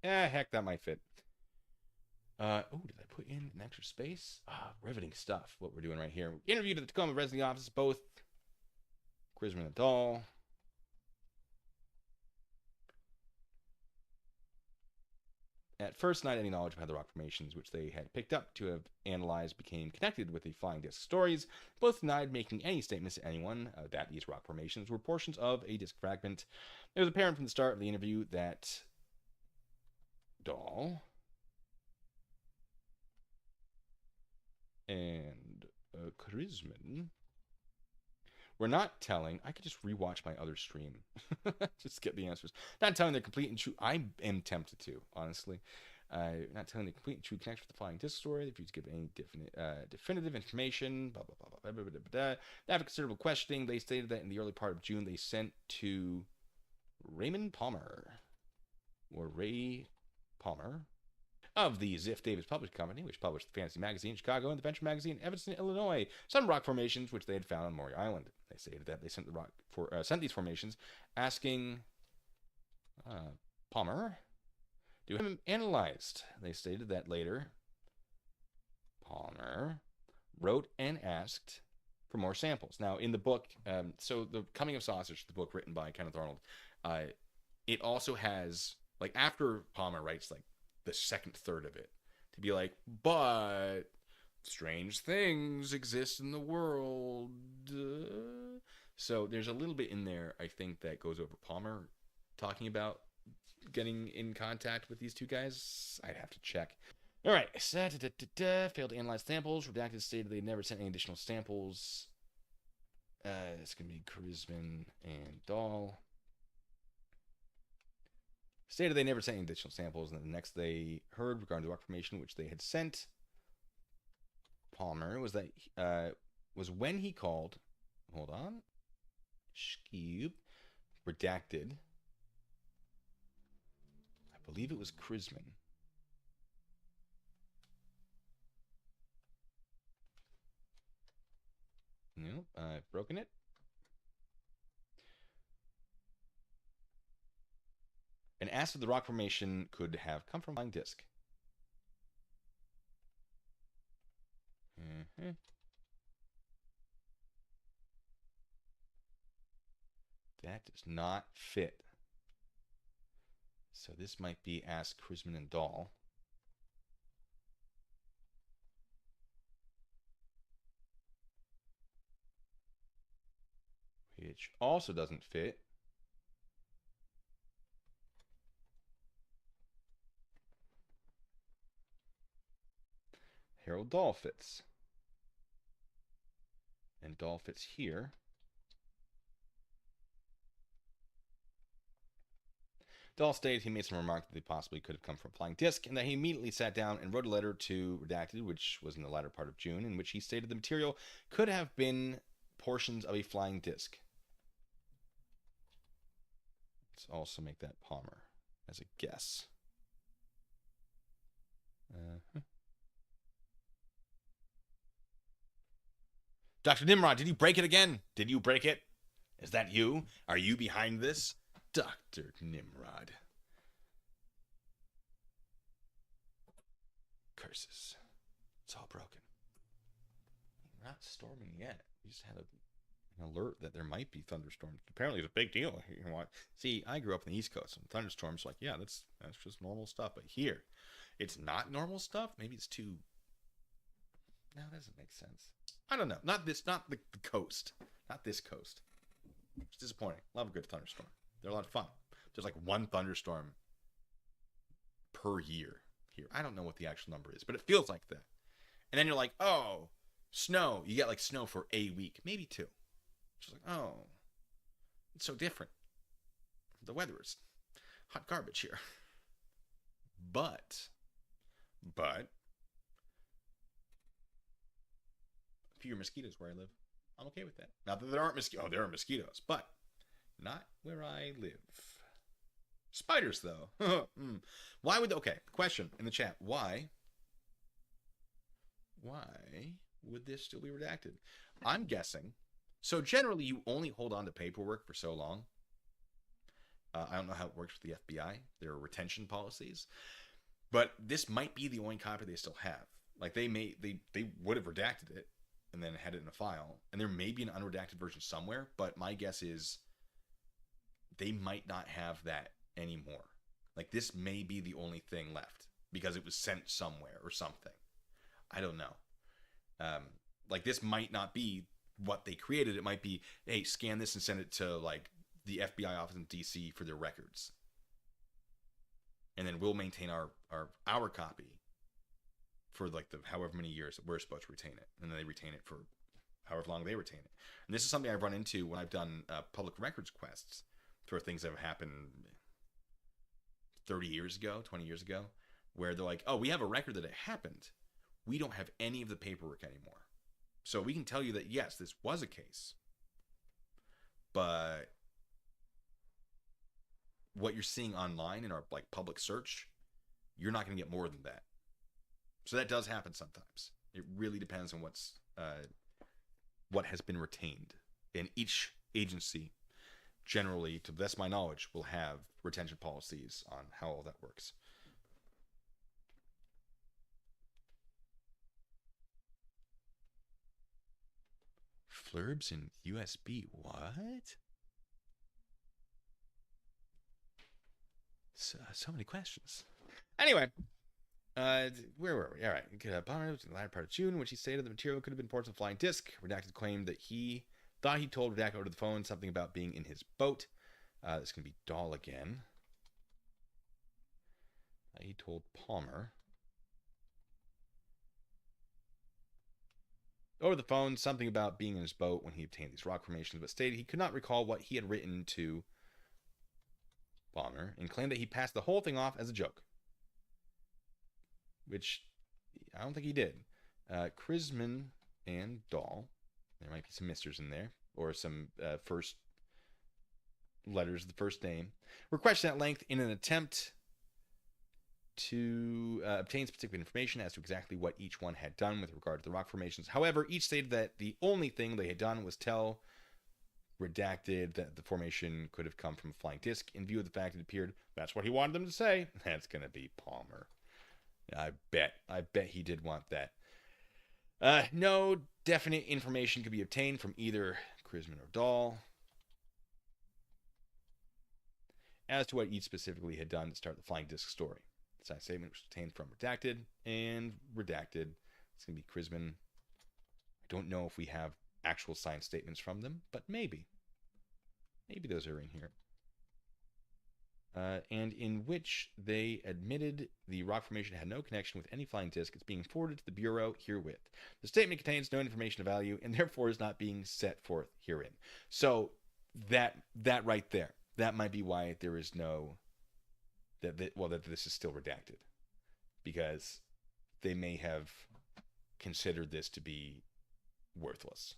Heck, that might fit. Did I put in an extra space? Riveting stuff, what we're doing right here. Interviewed at the Tacoma Resident office, both Chrisman and Dahl. At first, not any knowledge of how the rock formations, which they had picked up to have analyzed, became connected with the flying disc stories. Both denied making any statements to anyone that these rock formations were portions of a disc fragment. It was apparent from the start of the interview that Dahl and Chrisman were not telling. I could just rewatch my other stream. Just get the answers. Not telling the complete and true. I am tempted to, honestly. Not telling the complete and true connection with the flying disc story. If you give any definitive information, blah, blah, blah, blah, blah, blah, blah. After considerable questioning, they stated that in the early part of June, they sent to Raymond Palmer, or Ray Palmer, of the Ziff Davis Publishing Company, which published the Fantasy Magazine in Chicago and the Venture Magazine in Evanston, Illinois, some rock formations which they had found on Maury Island. They stated that they sent these formations, asking Palmer to have them analyzed. They stated that later Palmer wrote and asked for more samples. Now, in the book, so The Coming of Sausage, the book written by Kenneth Arnold, it also has, like, after Palmer writes, like, the second third of it, to be like, but strange things exist in the world. So there's a little bit in there, I think, that goes over Palmer talking about getting in contact with these two guys. I'd have to check. All right. Failed to analyze samples. Redacted stated they never sent any additional samples. It's going to be Chrisman and Dahl. Stated they never sent any additional samples, and the next they heard regarding the rock formation, which they had sent Palmer, was that was when he called. Hold on. Skewb. Redacted. I believe it was Chrisman. Nope, I've broken it. And asked if the rock formation could have come from a flying disc. That does not fit. So this might be Ask Chrisman and Dahl. Which also doesn't fit. Harold Dahl fits. And Dahl fits here. Dahl stated he made some remark that they possibly could have come from a flying disc, and that he immediately sat down and wrote a letter to Redacted, which was in the latter part of June, in which he stated the material could have been portions of a flying disc. Let's also make that Palmer as a guess. Dr. Nimrod, did you break it again? Did you break it? Is that you? Are you behind this? Dr. Nimrod. Curses. It's all broken. We're not storming yet. We just had an alert that there might be thunderstorms. Apparently it's a big deal. See, I grew up in the East Coast, and thunderstorms, like, yeah, that's just normal stuff. But here, it's not normal stuff. Maybe it's too... No, that doesn't make sense. I don't know. Not the coast. Not this coast. It's disappointing. Love a good thunderstorm. They're a lot of fun. There's like one thunderstorm per year here. I don't know what the actual number is, but it feels like that. And then you're like, oh, snow. You get like snow for a week, maybe two. It's like, oh, it's so different. The weather is hot garbage here. But, fewer mosquitoes where I live. I'm okay with that. Not that there aren't mosquitoes. Oh, there are mosquitoes, but not where I live. Spiders, though. Why would... Okay, question in the chat. Why would this still be redacted? I'm guessing. So generally, you only hold on to paperwork for so long. I don't know how it works with the FBI. There are retention policies. But this might be the only copy they still have. Like, they would have redacted it and then had it in a file. And there may be an unredacted version somewhere, but my guess is they might not have that anymore. Like, this may be the only thing left because it was sent somewhere or something. I don't know. Like, this might not be what they created. It might be, hey, scan this and send it to, like, the FBI office in DC for their records. And then we'll maintain our copy for, like, the however many years that we're supposed to retain it. And then they retain it for however long they retain it. And this is something I've run into when I've done public records quests for things that have happened 30 years ago, 20 years ago, where they're like, oh, we have a record that it happened. We don't have any of the paperwork anymore. So we can tell you that, yes, this was a case. But what you're seeing online in our, like, public search, you're not going to get more than that. So that does happen sometimes. It really depends on what has been retained. And each agency, generally, to the best of my knowledge, will have retention policies on how all that works. Flurbs in USB. What? So many questions. Anyway, where were we? All right. Bomber was in the latter part of June when she stated the material could have been ports of flying disc. Redacted claimed that he thought he told Redacted over the phone something about being in his boat. This can be Dahl again. He told Palmer over the phone something about being in his boat when he obtained these rock formations, but stated he could not recall what he had written to Palmer and claimed that he passed the whole thing off as a joke, which I don't think he did. Krisman and Dahl, there might be some misters in there, or some first letters of the first name, were questioned at length in an attempt to obtain specific information as to exactly what each one had done with regard to the rock formations. However, each stated that the only thing they had done was tell Redacted that the formation could have come from a flying disc. In view of the fact it appeared that's what he wanted them to say, that's going to be Palmer. I bet he did want that. No definite information could be obtained from either Krisman or Dahl as to what each specifically had done to start the flying disc story. The signed statement was obtained from Redacted and Redacted. It's going to be Krisman. I don't know if we have actual signed statements from them, but maybe. Maybe those are in here. And in which they admitted the rock formation had no connection with any flying disc. It's being forwarded to the Bureau herewith. The statement contains no information of value and therefore is not being set forth herein. So that right there, that might be why there is no, that this is still redacted. Because they may have considered this to be worthless.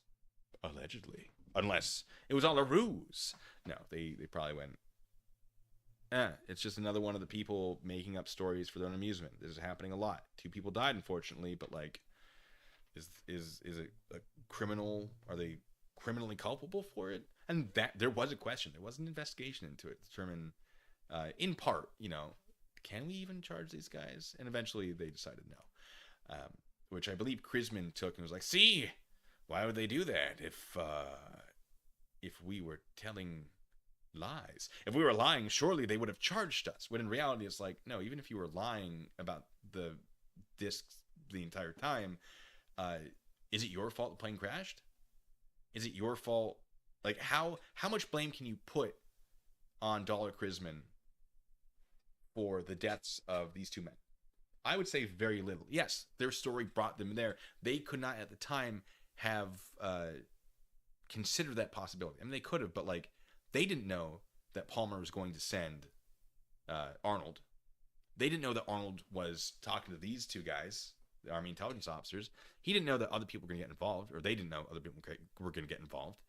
Allegedly. Unless it was all a ruse. No, they probably went, it's just another one of the people making up stories for their own amusement. This is happening a lot. 2 people died, unfortunately, but, like, is it a criminal? Are they criminally culpable for it? And that there was a question. There was an investigation into it to determine, in part, can we even charge these guys? And eventually they decided no. Which I believe Krisman took and was like, see, why would they do that if we were telling lies? If we were lying, surely they would have charged us. When in reality, it's like, no, even if you were lying about the discs the entire time, is it your fault the plane crashed? Is it your fault? Like, how much blame can you put on Dollar Chrisman for the deaths of these two men? I would say very little. Yes, their story brought them there. They could not at the time have considered that possibility. I mean, they could have, but like they didn't know that Palmer was going to send Arnold. They didn't know that Arnold was talking to these two guys, the Army intelligence officers. He didn't know that other people were going to get involved, or they didn't know other people were going to get involved.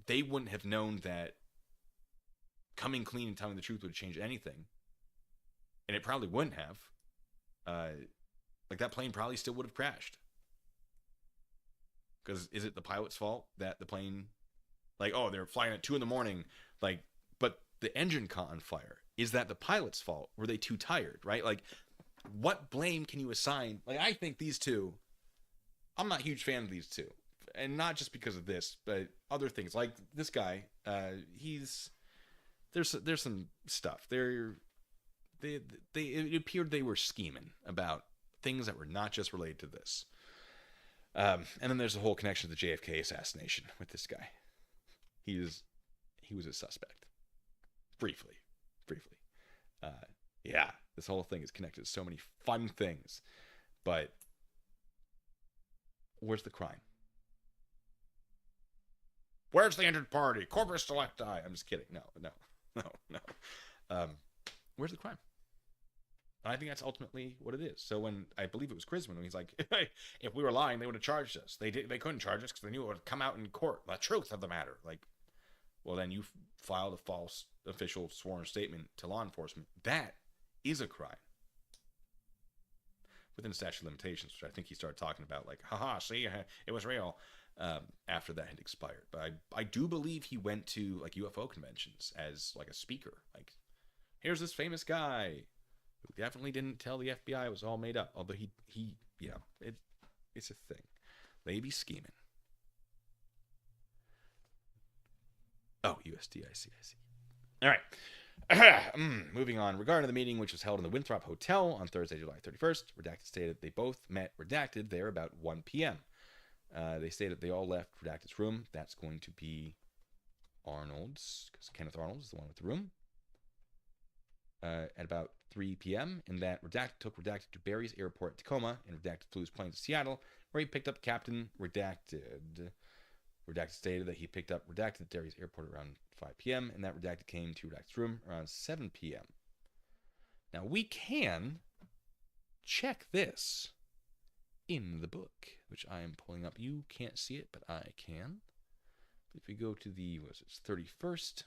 They wouldn't have known that coming clean and telling the truth would change anything. And it probably wouldn't have. Like that plane probably still would have crashed. Because is it the pilot's fault that the plane, like, oh, they're flying at 2 a.m, like, but the engine caught on fire. Is that the pilot's fault? Were they too tired, right? Like, what blame can you assign? Like, I think these two, I'm not a huge fan of these two. And not just because of this, but other things. Like this guy, there's some stuff. It appeared they were scheming about things that were not just related to this. And then there's the whole connection to the JFK assassination with this guy. He was a suspect. Briefly. Yeah, this whole thing is connected to so many fun things. But where's the crime? Where's the injured party? Corpus delicti. I'm just kidding. No. Where's the crime? I think that's ultimately what it is. So when I believe it was Chrisman, when he's like, hey, if we were lying, they would have charged us. They couldn't charge us because they knew it would come out in court. The truth of the matter. Like, well, then you filed a false official sworn statement to law enforcement. That is a crime. Within the statute of limitations, which I think he started talking about, like, haha, see, it was real. After that had expired. But I do believe he went to like UFO conventions as like a speaker. Like, here's this famous guy who definitely didn't tell the FBI it was all made up. Although he you know, it's a thing. They be scheming. Oh, USD, I see. All right. Moving on. Regarding the meeting, which was held in the Winthrop Hotel on Thursday, July 31st, Redacted stated they both met Redacted there about 1 p.m. They stated they all left Redacted's room. That's going to be Arnold's, because Kenneth Arnold is the one with the room. At about 3 p.m. and that Redacted took Redacted to Barry's airport in Tacoma, and Redacted flew his plane to Seattle, where he picked up Captain Redacted. Redacted stated that he picked up Redacted at Barry's airport around 5 p.m., and that Redacted came to Redacted's room around 7 p.m. Now, we can check this in the book, which I am pulling up. You can't see it, but I can. If we go to the, what is it, 31st.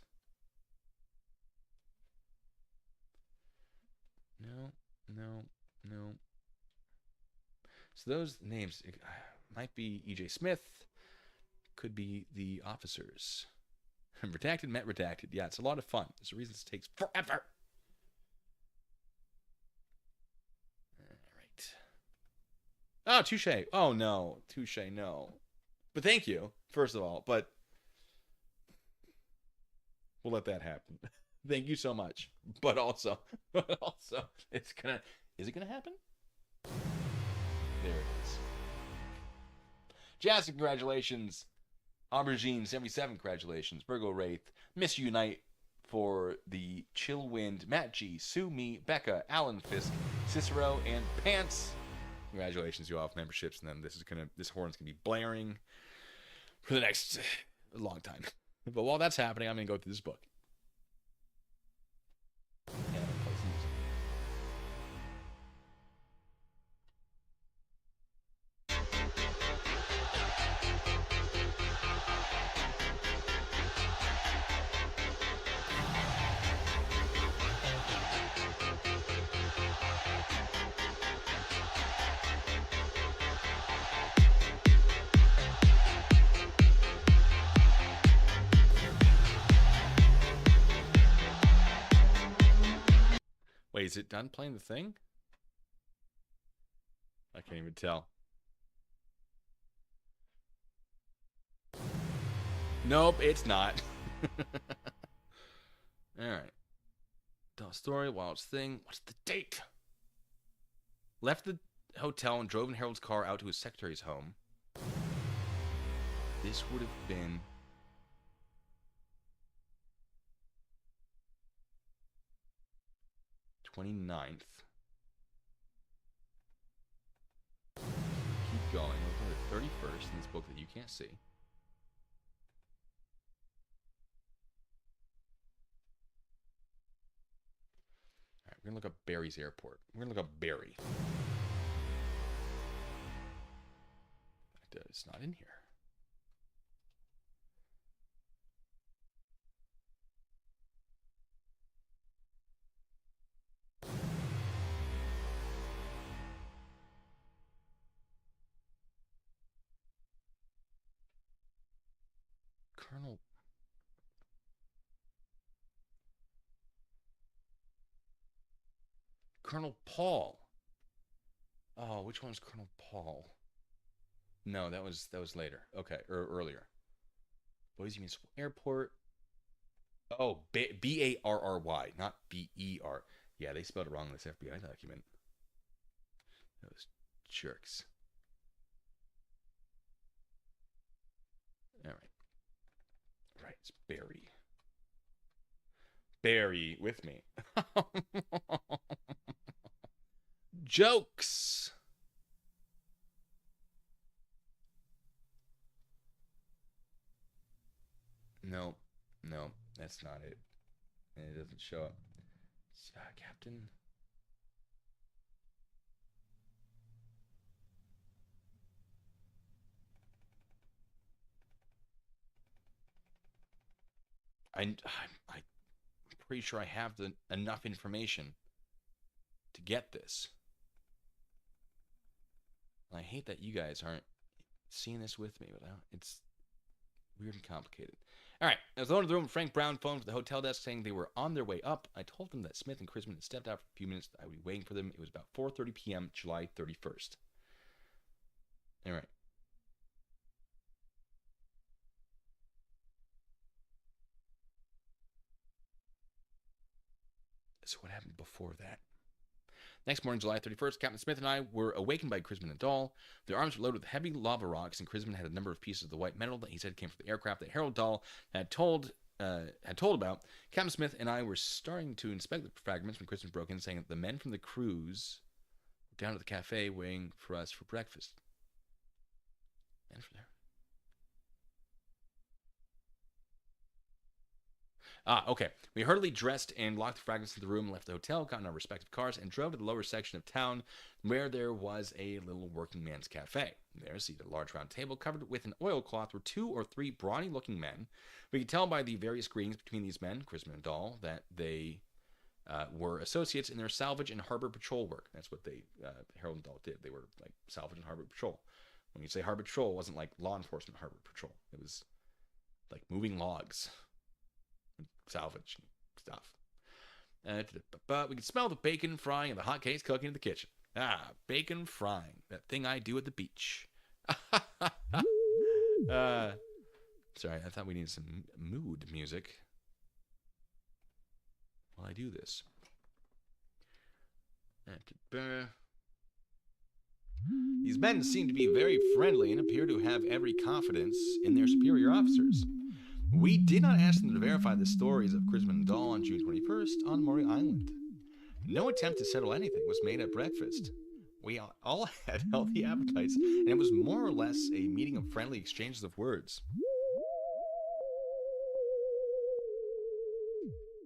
No. So those names, it might be E.J. Smith, could be the officers. Redacted met Redacted. Yeah, it's a lot of fun. There's a reason this takes forever. Oh, touche. Oh, no. Touche, no. But thank you, first of all. But we'll let that happen. Thank you so much. But also, is it gonna happen? There it is. Jazz, congratulations. Aubergine 77, congratulations. Virgo Wraith, Miss Unite for the Chill Wind, Matt G, Sue Me, Becca, Alan Fisk, Cicero, and Pants. Congratulations, you all have memberships, and then this horn's gonna be blaring for the next long time. But while that's happening, I'm gonna go through this book. And I'm gonna play some music. Wait, is it done playing the thing? I can't even tell. Nope, it's not. Alright. Tell a story, Wild's thing. What's the date? Left the hotel and drove in Harold's car out to his secretary's home. This would have been 29th. Keep going. Look at the 31st in this book that you can't see. All right, we're going to look up Barry's airport. We're going to look up Barry. It's not in here. Colonel Paul. Oh, which one was Colonel Paul? No, that was later. Okay, or earlier. Boise Municipal Airport. Oh, Barry, not BER. Yeah, they spelled it wrong in this FBI document. Those jerks. All right. Right, it's Barry. Barry with me. Jokes. No, that's not it. And it doesn't show up. Captain. I'm pretty sure I have enough information to get this. I hate that you guys aren't seeing this with me, but it's weird and complicated. All right, I was alone in the room. Frank Brown phoned to the hotel desk saying they were on their way up. I told them that Smith and Chrisman had stepped out for a few minutes. I would be waiting for them. It was about 4:30 p.m., July 31st. All right. So what happened before that? Next morning, July 31st, Captain Smith and I were awakened by Chrisman and Dahl. Their arms were loaded with heavy lava rocks, and Chrisman had a number of pieces of the white metal that he said came from the aircraft that Harold Dahl had told about. Captain Smith and I were starting to inspect the fragments when Chrisman broke in, saying that the men from the cruise were down at the cafe waiting for us for breakfast. And for there. Okay. We hurriedly dressed and locked the fragments in the room, left the hotel, got in our respective cars, and drove to the lower section of town where there was a little working man's cafe. There, seated at a large round table covered with an oilcloth, were 2 or 3 brawny-looking men. We could tell by the various greetings between these men, Chrisman and Dahl, that they were associates in their salvage and harbor patrol work. That's what Harold and Dahl did. They were like salvage and harbor patrol. When you say harbor patrol, it wasn't like law enforcement harbor patrol. It was like moving logs. Salvage stuff. But we could smell the bacon frying and the hot cakes cooking in the kitchen. Bacon frying. That thing I do at the beach. Sorry, I thought we needed some mood music while I do this. These men seem to be very friendly and appear to have every confidence in their superior officers. We did not ask them to verify the stories of Chrisman and Dahl on June 21st on Maury Island. No attempt to settle anything was made at breakfast. We all had healthy appetites, and it was more or less a meeting of friendly exchanges of words.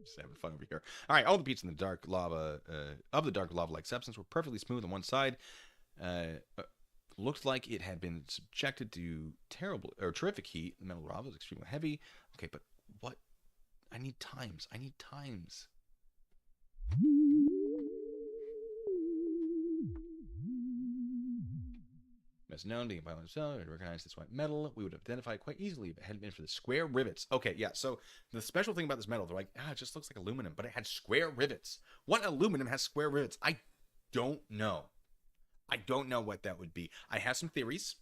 Just having fun over here. All right, all the beats in the dark lava, lava-like substance were perfectly smooth on one side. Looked like it had been subjected to terrific heat. The metal lava was extremely heavy. Okay, but what? I need times. As known, being by himself, to recognize this white metal, we would have identified quite easily if it hadn't been for the square rivets. Okay, yeah, so the special thing about this metal, they're like, it just looks like aluminum, but it had square rivets. What aluminum has square rivets? I don't know. I don't know what that would be. I have some theories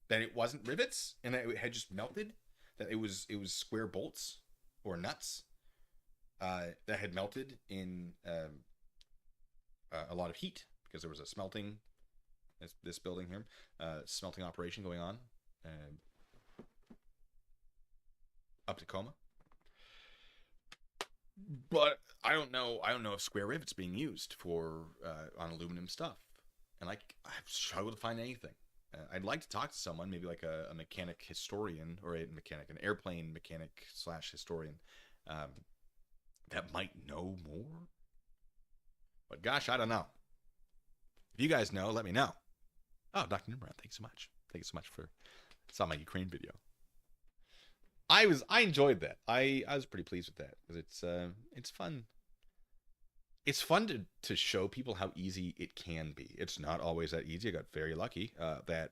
that it wasn't rivets and that it had just melted, that it was square bolts or nuts that had melted in a lot of heat because there was a smelting, this building here, smelting operation going on up Tacoma. But I don't know. I don't know if square rivet's being used for on aluminum stuff, and I've struggled to find anything. I'd like to talk to someone, maybe like a mechanic historian or an airplane mechanic slash historian, um, that might know more. But gosh, I don't know. If you guys know, let me know. Oh, Dr. Nimrod, thanks so much. Thank you so much for saw my Ukraine video. I enjoyed that. I was pretty pleased with that because it's fun. It's fun to show people how easy it can be. It's not always that easy. I got very lucky that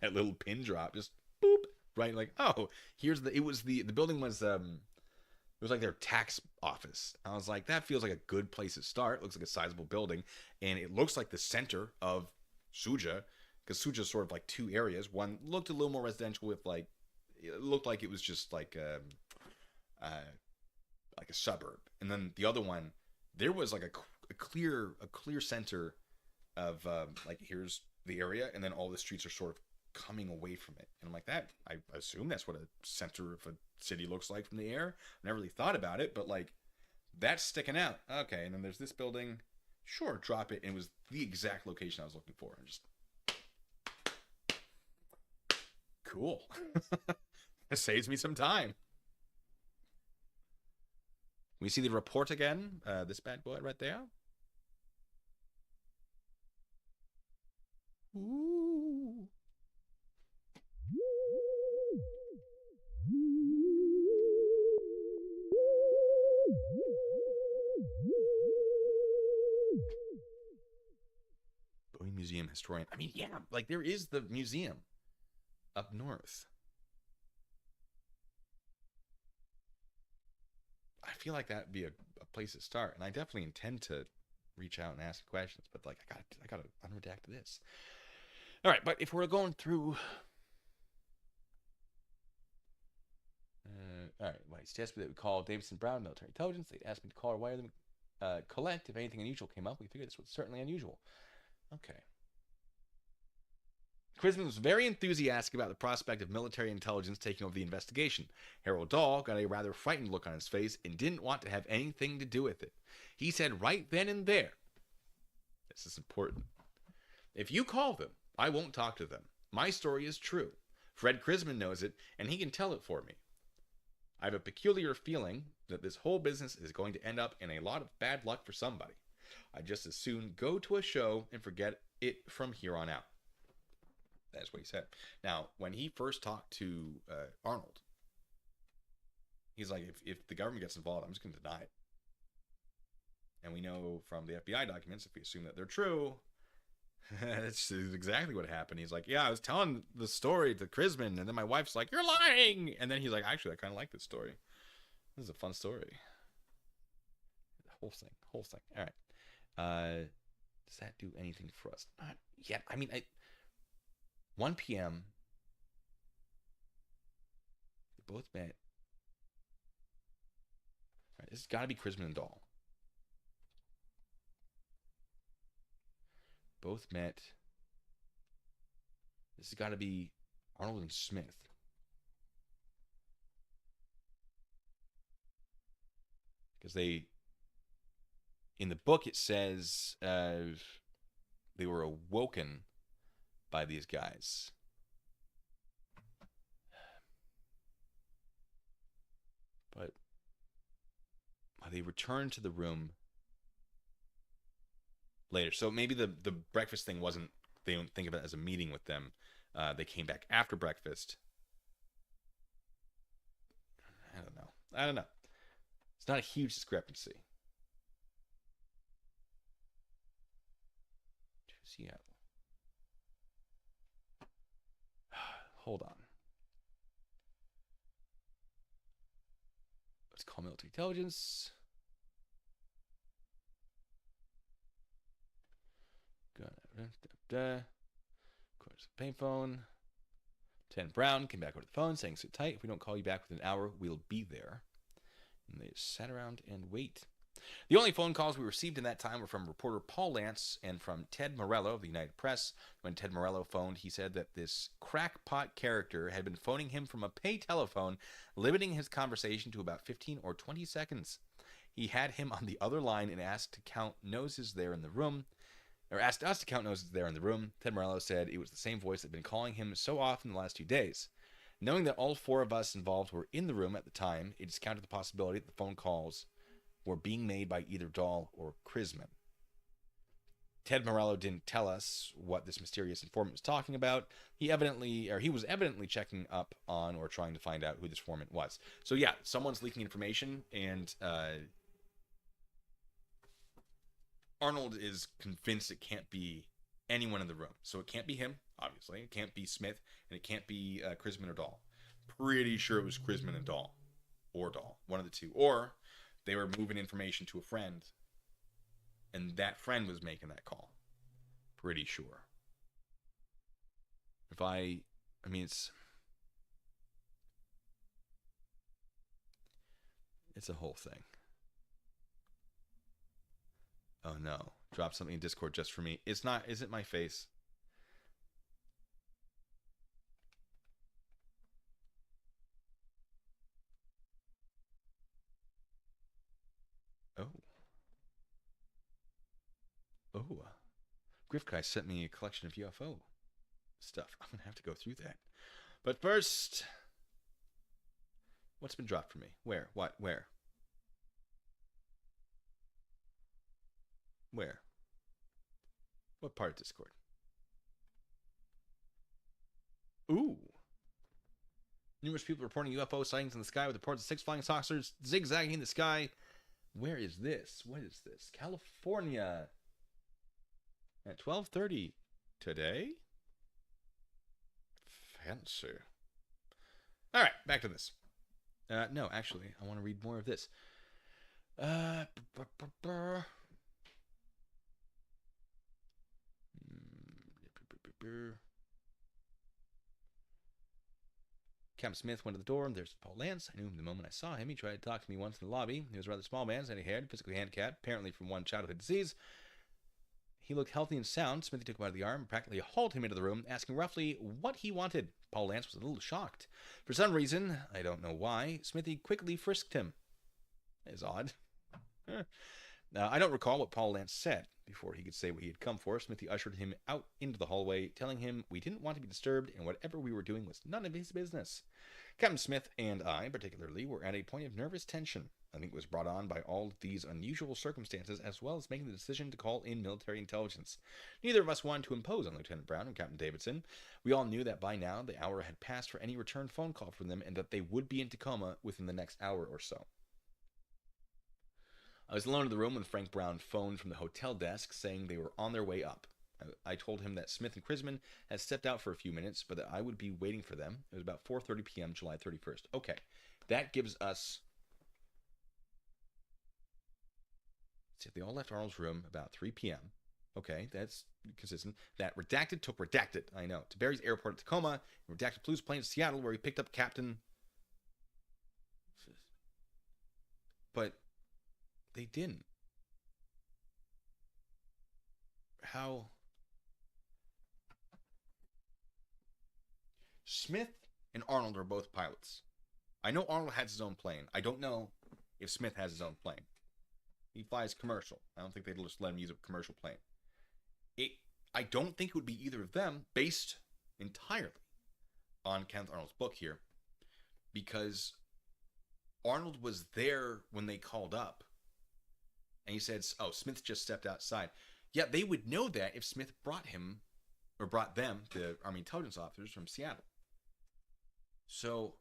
that little pin drop just boop right, like, oh, here's the building was it was like their tax office. I was like, that feels like a good place to start. It looks like a sizable building, and it looks like the center of Suja, because Suja's sort of like two areas. One looked a little more residential with like, it looked like it was just like a suburb, and then the other one, there was like a clear center of like, here's the area, and then all the streets are sort of coming away from it. And I'm like, that, I assume that's what a center of a city looks like from the air. I never really thought about it, but like, that's sticking out. Okay, and then there's this building. Sure, drop it. And it was the exact location I was looking for. And just cool. It saves me some time. We see the report again. This bad boy right there. Ooh. Boeing Museum historian. I mean, yeah, like there is the museum up north. I feel like that'd be a place to start, and I definitely intend to reach out and ask questions. But like, I gotta unredact this. All right, but if we're going through, all right, well, he suggested that we call Davidson Brown military intelligence. They asked me to call or wire them, collect if anything unusual came up. We figured this was certainly unusual. Okay. Chrisman was very enthusiastic about the prospect of military intelligence taking over the investigation. Harold Dahl got a rather frightened look on his face and didn't want to have anything to do with it. He said right then and there, this is important, if you call them, I won't talk to them. My story is true. Fred Chrisman knows it, and he can tell it for me. I have a peculiar feeling that this whole business is going to end up in a lot of bad luck for somebody. I'd just as soon go to a show and forget it from here on out. That's what he said. Now, when he first talked to Arnold, he's like, if the government gets involved, I'm just going to deny it. And we know from the FBI documents, if we assume that they're true, that's exactly what happened. He's like, yeah, I was telling the story to Chrisman, and then my wife's like, you're lying. And then he's like, actually, I kind of like this story. This is a fun story. The whole thing. All right. Does that do anything for us? Not yet. I mean, 1 p.m. They both met. All right, this has got to be Chrisman and Dahl. Both met. This has got to be Arnold and Smith. Because they, in the book, it says they were awoken by these guys. But they returned to the room later. So maybe the breakfast thing wasn't, they don't think of it as a meeting with them. They came back after breakfast. I don't know. It's not a huge discrepancy. Seattle. Hold on. Let's call military intelligence. Of course, payphone. 10 Brown came back over the phone saying, sit tight. If we don't call you back within an hour, we'll be there. And they just sat around and wait. The only phone calls we received in that time were from reporter Paul Lance and from Ted Morello of the United Press. When Ted Morello phoned, he said that this crackpot character had been phoning him from a pay telephone, limiting his conversation to about 15 or 20 seconds. He had him on the other line and asked to count noses there in the room, or asked us to count noses there in the room. Ted Morello said it was the same voice that had been calling him so often the last 2 days. Knowing that all 4 of us involved were in the room at the time, it discounted the possibility that the phone calls were being made by either Dahl or Chrisman. Ted Morello didn't tell us what this mysterious informant was talking about. He was evidently checking up on or trying to find out who this informant was. So yeah, someone's leaking information, and Arnold is convinced it can't be anyone in the room. So it can't be him, obviously. It can't be Smith, and it can't be Chrisman or Dahl. Pretty sure it was Chrisman and Dahl. Or Dahl. One of the two. Or they were moving information to a friend, and that friend was making that call. Pretty sure. It's a whole thing. Oh no. Drop something in Discord just for me. Isn't my face. Oh. Griff Guy sent me a collection of UFO stuff. I'm going to have to go through that. But first, what's been dropped for me? Where? What? Where? Where? What part of Discord? Ooh. Numerous people reporting UFO sightings in the sky with reports of 6 flying saucers zigzagging in the sky. Where is this? What is this? California. At 12:30 today? Fancy. All right, back to this. No, actually, I want to read more of this. Captain Smith went to the door, and there's Paul Lance. I knew him the moment I saw him. He tried to talk to me once in the lobby. He was a rather small man, sandy-haired, physically handicapped, apparently from one childhood disease. He looked healthy and sound. Smithy took him by the arm and practically hauled him into the room, asking roughly what he wanted. Paul Lance was a little shocked. For some reason, I don't know why, Smithy quickly frisked him. That is odd. Now, I don't recall what Paul Lance said. Before he could say what he had come for, Smithy ushered him out into the hallway, telling him we didn't want to be disturbed and whatever we were doing was none of his business. Captain Smith and I, particularly, were at a point of nervous tension. I think it was brought on by all these unusual circumstances, as well as making the decision to call in military intelligence. Neither of us wanted to impose on Lieutenant Brown and Captain Davidson. We all knew that by now the hour had passed for any return phone call from them, and that they would be in Tacoma within the next hour or so. I was alone in the room when Frank Brown phoned from the hotel desk saying they were on their way up. I told him that Smith and Chrisman had stepped out for a few minutes, but that I would be waiting for them. It was about 4:30 p.m., July 31st. Okay, that gives us... See, they all left Arnold's room about 3 p.m. Okay, that's consistent. That Redacted took Redacted, I know, to Barry's airport at Tacoma, and Redacted flew his plane to Seattle, where he picked up Captain... But they didn't. How... Smith and Arnold are both pilots. I know Arnold has his own plane. I don't know if Smith has his own plane. He flies commercial. I don't think they'd just let him use a commercial plane. I don't think it would be either of them, based entirely on Kenneth Arnold's book here, because Arnold was there when they called up, and he said, "Oh, Smith just stepped outside." Yeah, they would know that if Smith brought him, or brought them, the Army intelligence officers from Seattle. So...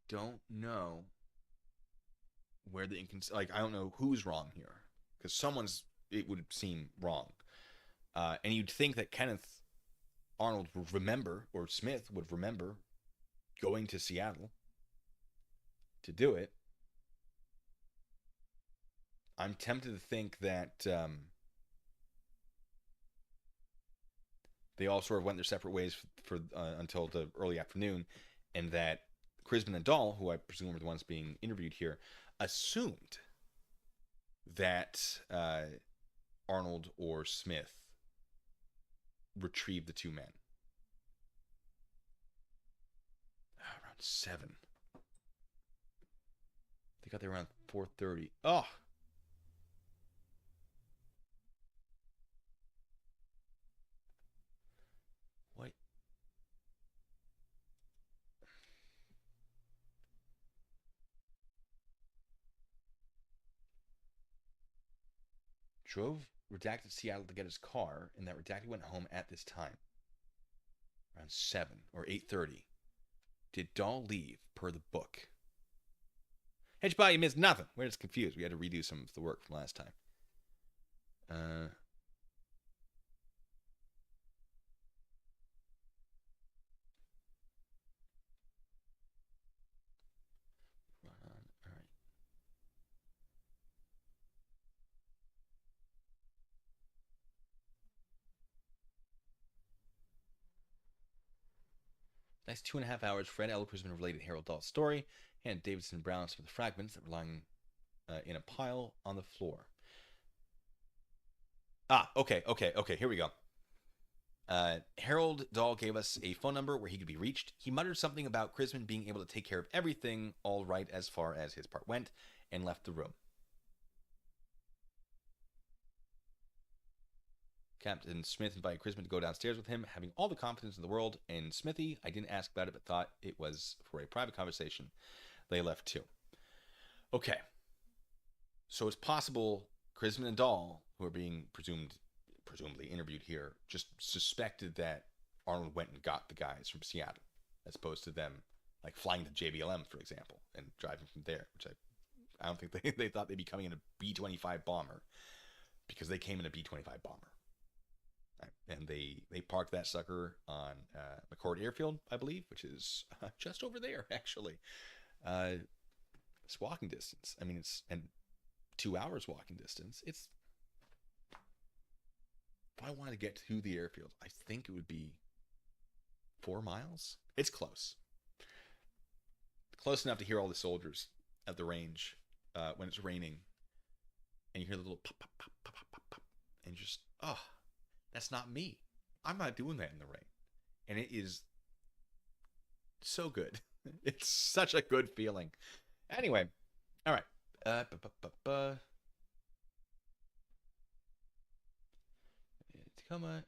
don't know where the I don't know who's wrong here, because it would seem wrong, and you'd think that Kenneth Arnold would remember, or Smith would remember, going to Seattle to do it. I'm tempted to think that they all sort of went their separate ways for until the early afternoon, and that Crisman and Dahl, who I presume were the ones being interviewed here, assumed that Arnold or Smith retrieved the two men. Around 7. They got there around 4:30. Oh. What? Drove Redacted to Seattle to get his car, and that Redacted went home at this time. Around 7 or 8:30. Did Dahl leave per the book? Hedge you missed nothing. We're just confused. We had to redo some of the work from last time. All right. Next 2.5 hours, Fred L. Crisman related Harold Dahl's story, and Davidson and Brown some of the fragments that were lying in a pile on the floor. Okay. Here we go. Harold Dahl gave us a phone number where he could be reached. He muttered something about Crisman being able to take care of everything all right as far as his part went, and left the room. Captain Smith invited Crisman to go downstairs with him, having all the confidence in the world. And Smithy, I didn't ask about it, but thought it was for a private conversation. They left too. Okay. So it's possible Crisman and Dahl, who are being presumably interviewed here, just suspected that Arnold went and got the guys from Seattle, as opposed to them like flying to JBLM, for example, and driving from there, which I don't think they thought they'd be coming in a B-25 bomber, because they came in a B-25 bomber. And they parked that sucker on McCord Airfield, I believe, which is just over there, actually. It's walking distance. I mean, it's 2 hours walking distance. If I wanted to get to the airfield, I think it would be 4 miles. It's close. Close enough to hear all the soldiers at the range when it's raining. And you hear the little pop, pop, pop, pop, pop, pop. And just, oh, that's not me. I'm not doing that in the rain. And it is so good. It's such a good feeling. Anyway, all right. Tacoma.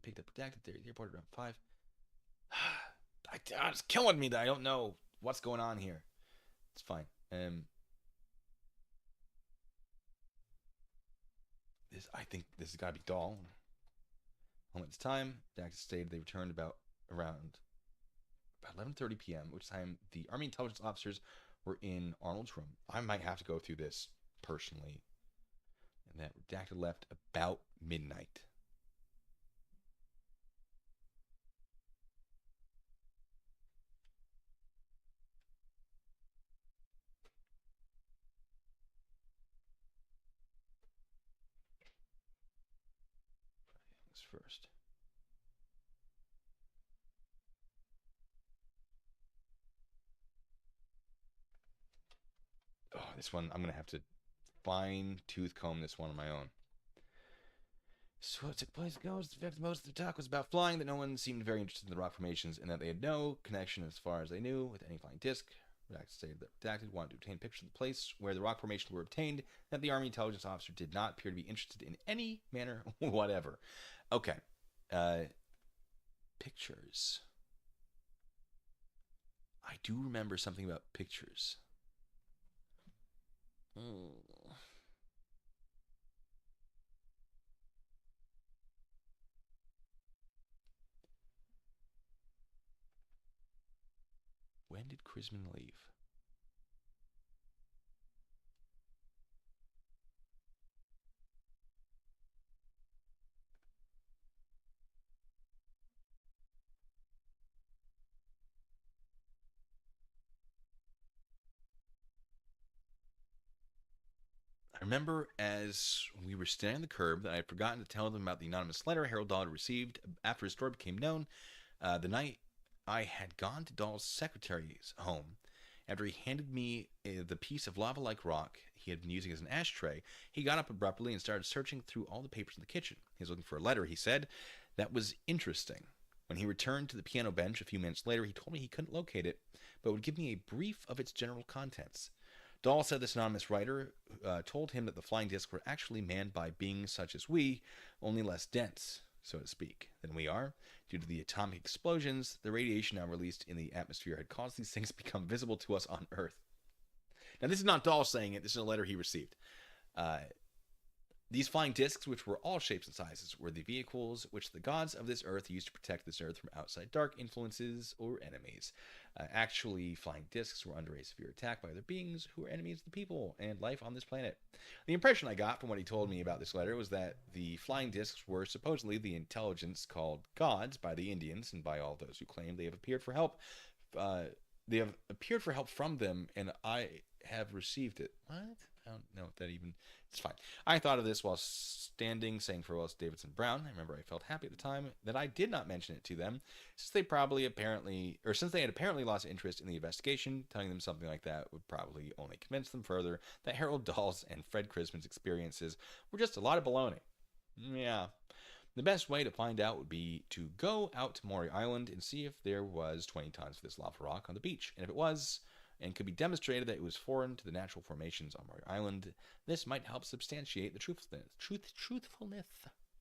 Picked up Redacted there at the airport around 5. It's killing me that I don't know what's going on here. It's fine. I think this has got to be Dahl. Home at this time. Redacted stated they returned around 11:30 p.m., which time the Army intelligence officers were in Arnold's room. I might have to go through this personally. And that Redacted left about midnight. First. Oh, this one, I'm going to have to fine-tooth comb this one on my own. So it took place goes. The fact most of the talk was about flying, that no one seemed very interested in the rock formations, and that they had no connection, as far as they knew, with any flying disc. Redacted stated that Redacted wanted to obtain pictures of the place where the rock formations were obtained, that the Army intelligence officer did not appear to be interested in any manner whatever. Okay. Pictures. I do remember something about pictures. When did Crisman leave? I remember as we were standing on the curb that I had forgotten to tell them about the anonymous letter Harold Dahl had received after his story became known. The night I had gone to Dahl's secretary's home, after he handed me the piece of lava-like rock he had been using as an ashtray, he got up abruptly and started searching through all the papers in the kitchen. He was looking for a letter, he said. That was interesting. When he returned to the piano bench a few minutes later, he told me he couldn't locate it, but would give me a brief of its general contents. Dahl said this anonymous writer told him that the flying discs were actually manned by beings such as we, only less dense, so to speak, than we are. Due to the atomic explosions, the radiation now released in the atmosphere had caused these things to become visible to us on Earth. Now, this is not Dahl saying it. This is a letter he received. These flying discs, which were all shapes and sizes, were the vehicles which the gods of this earth used to protect this earth from outside dark influences or enemies. Actually, flying discs were under a severe attack by other beings who were enemies of the people and life on this planet. The impression I got from what he told me about this letter was that the flying discs were supposedly the intelligence called gods by the Indians and by all those who claim they have appeared for help. They have appeared for help from them, and I have received it. What? I don't know if that even... It's fine. I thought of this while standing saying farewell to Davidson Brown. I remember I felt happy at the time that I did not mention it to them, since they had apparently lost interest in the investigation. Telling them something like that would probably only convince them further that Harold Dahl's and Fred Crisman's experiences were just a lot of baloney. Yeah. The best way to find out would be to go out to Maury Island and see if there was 20 tons of this lava rock on the beach. And if it was, and could be demonstrated that it was foreign to the natural formations on Maury Island, this might help substantiate the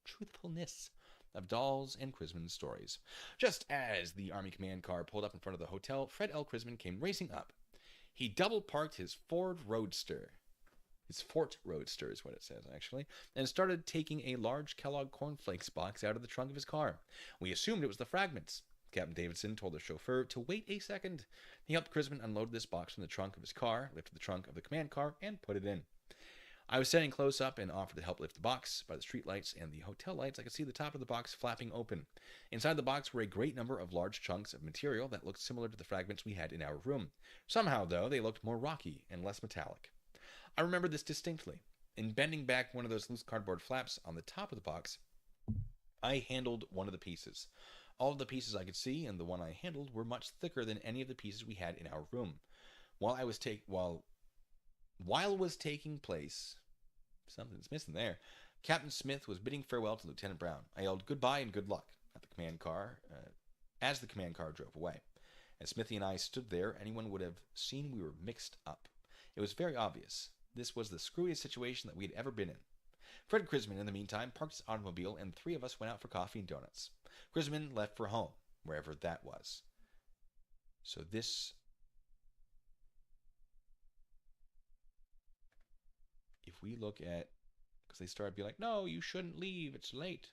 truthfulness of Dahl's and Crisman's stories. Just as the Army command car pulled up in front of the hotel, Fred L. Crisman came racing up. He double-parked his Ford Roadster. His Fort Roadster is what it says, actually, and started taking a large Kellogg cornflakes box out of the trunk of his car. We assumed it was the fragments. Captain Davidson told the chauffeur to wait a second. He helped Crisman unload this box from the trunk of his car, lifted the trunk of the command car, and put it in. I was standing close up and offered to help lift the box. By the street lights and the hotel lights, I could see the top of the box flapping open. Inside the box were a great number of large chunks of material that looked similar to the fragments we had in our room. Somehow, though, they looked more rocky and less metallic. I remember this distinctly. In bending back one of those loose cardboard flaps on the top of the box, I handled one of the pieces. All of the pieces I could see and the one I handled were much thicker than any of the pieces we had in our room. While was taking place, something's missing there. Captain Smith was bidding farewell to Lieutenant Brown. I yelled goodbye and good luck at the command car as the command car drove away. As Smithy and I stood there, anyone would have seen we were mixed up. It was very obvious. This was the screwiest situation that we had ever been in. Fred Crisman, in the meantime, parked his automobile, and the three of us went out for coffee and donuts. Crisman left for home, wherever that was. So this... If we look at... Because they started to be like, no, you shouldn't leave, it's late.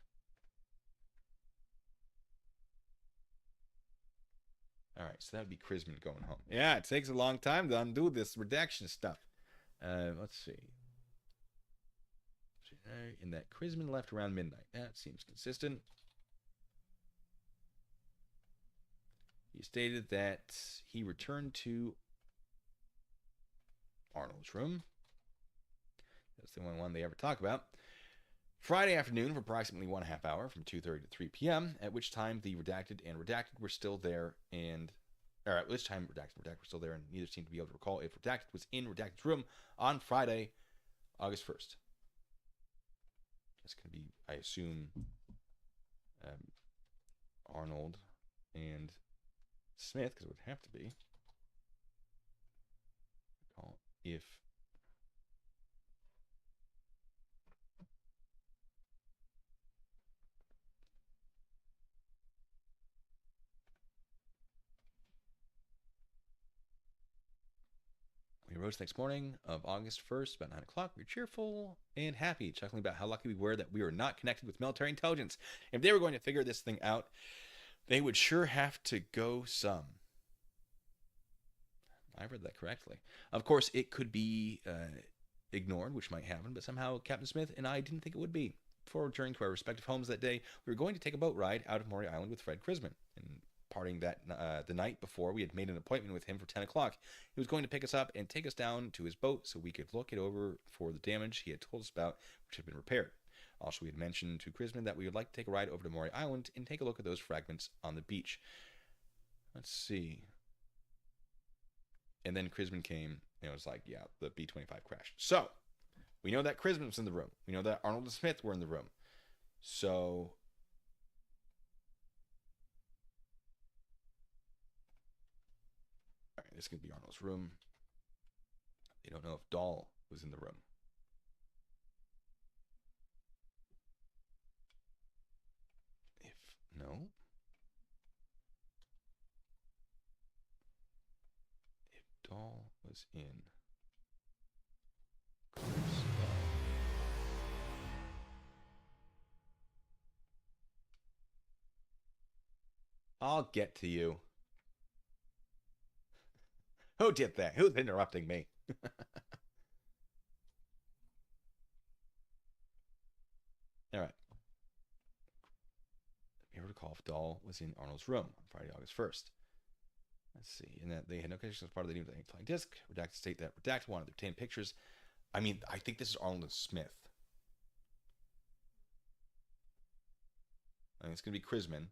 Alright, so that would be Crisman going home. Yeah, it takes a long time to undo this redaction stuff. Let's see. In that Crisman left around midnight. That seems consistent. He stated that he returned to Arnold's room. That's the only one they ever talk about. Friday afternoon for approximately 1.5 hours from 2:30 to 3 p.m., at which time the redacted and redacted were still there, at which time redacted and redacted were still there, and neither seemed to be able to recall if redacted was in redacted's room on Friday, August 1st. That's going to be, I assume, Arnold and Smith, because it would have to be. If we rose the next morning of August 1st, about 9 o'clock. We were cheerful and happy, chuckling about how lucky we were that we were not connected with military intelligence. If they were going to figure this thing out, they would sure have to go some. I read that correctly. Of course, it could be ignored, which might happen, but somehow Captain Smith and I didn't think it would be. Before returning to our respective homes that day, we were going to take a boat ride out of Maury Island with Fred Crisman. And partying that the night before. We had made an appointment with him for 10 o'clock. He was going to pick us up and take us down to his boat so we could look it over for the damage he had told us about, which had been repaired. Also, we had mentioned to Krisman that we would like to take a ride over to Maury Island and take a look at those fragments on the beach. Let's see. And then Krisman came and it was like, yeah, the B-25 crashed. So, we know that Krisman was in the room. We know that Arnold and Smith were in the room. So, all right, this could be Arnold's room. They don't know if Dahl was in the room. No. If Dahl was in. I'll get to you. Who did that? Who's interrupting me? All right. Let me recall if Dahl was in Arnold's room on Friday, August 1st. Let's see. And that they had no connection as part of the flying disc. Redacted state that Redacted wanted to obtain pictures. I mean, I think this is Arnold and Smith. I think it's going to be Krisman.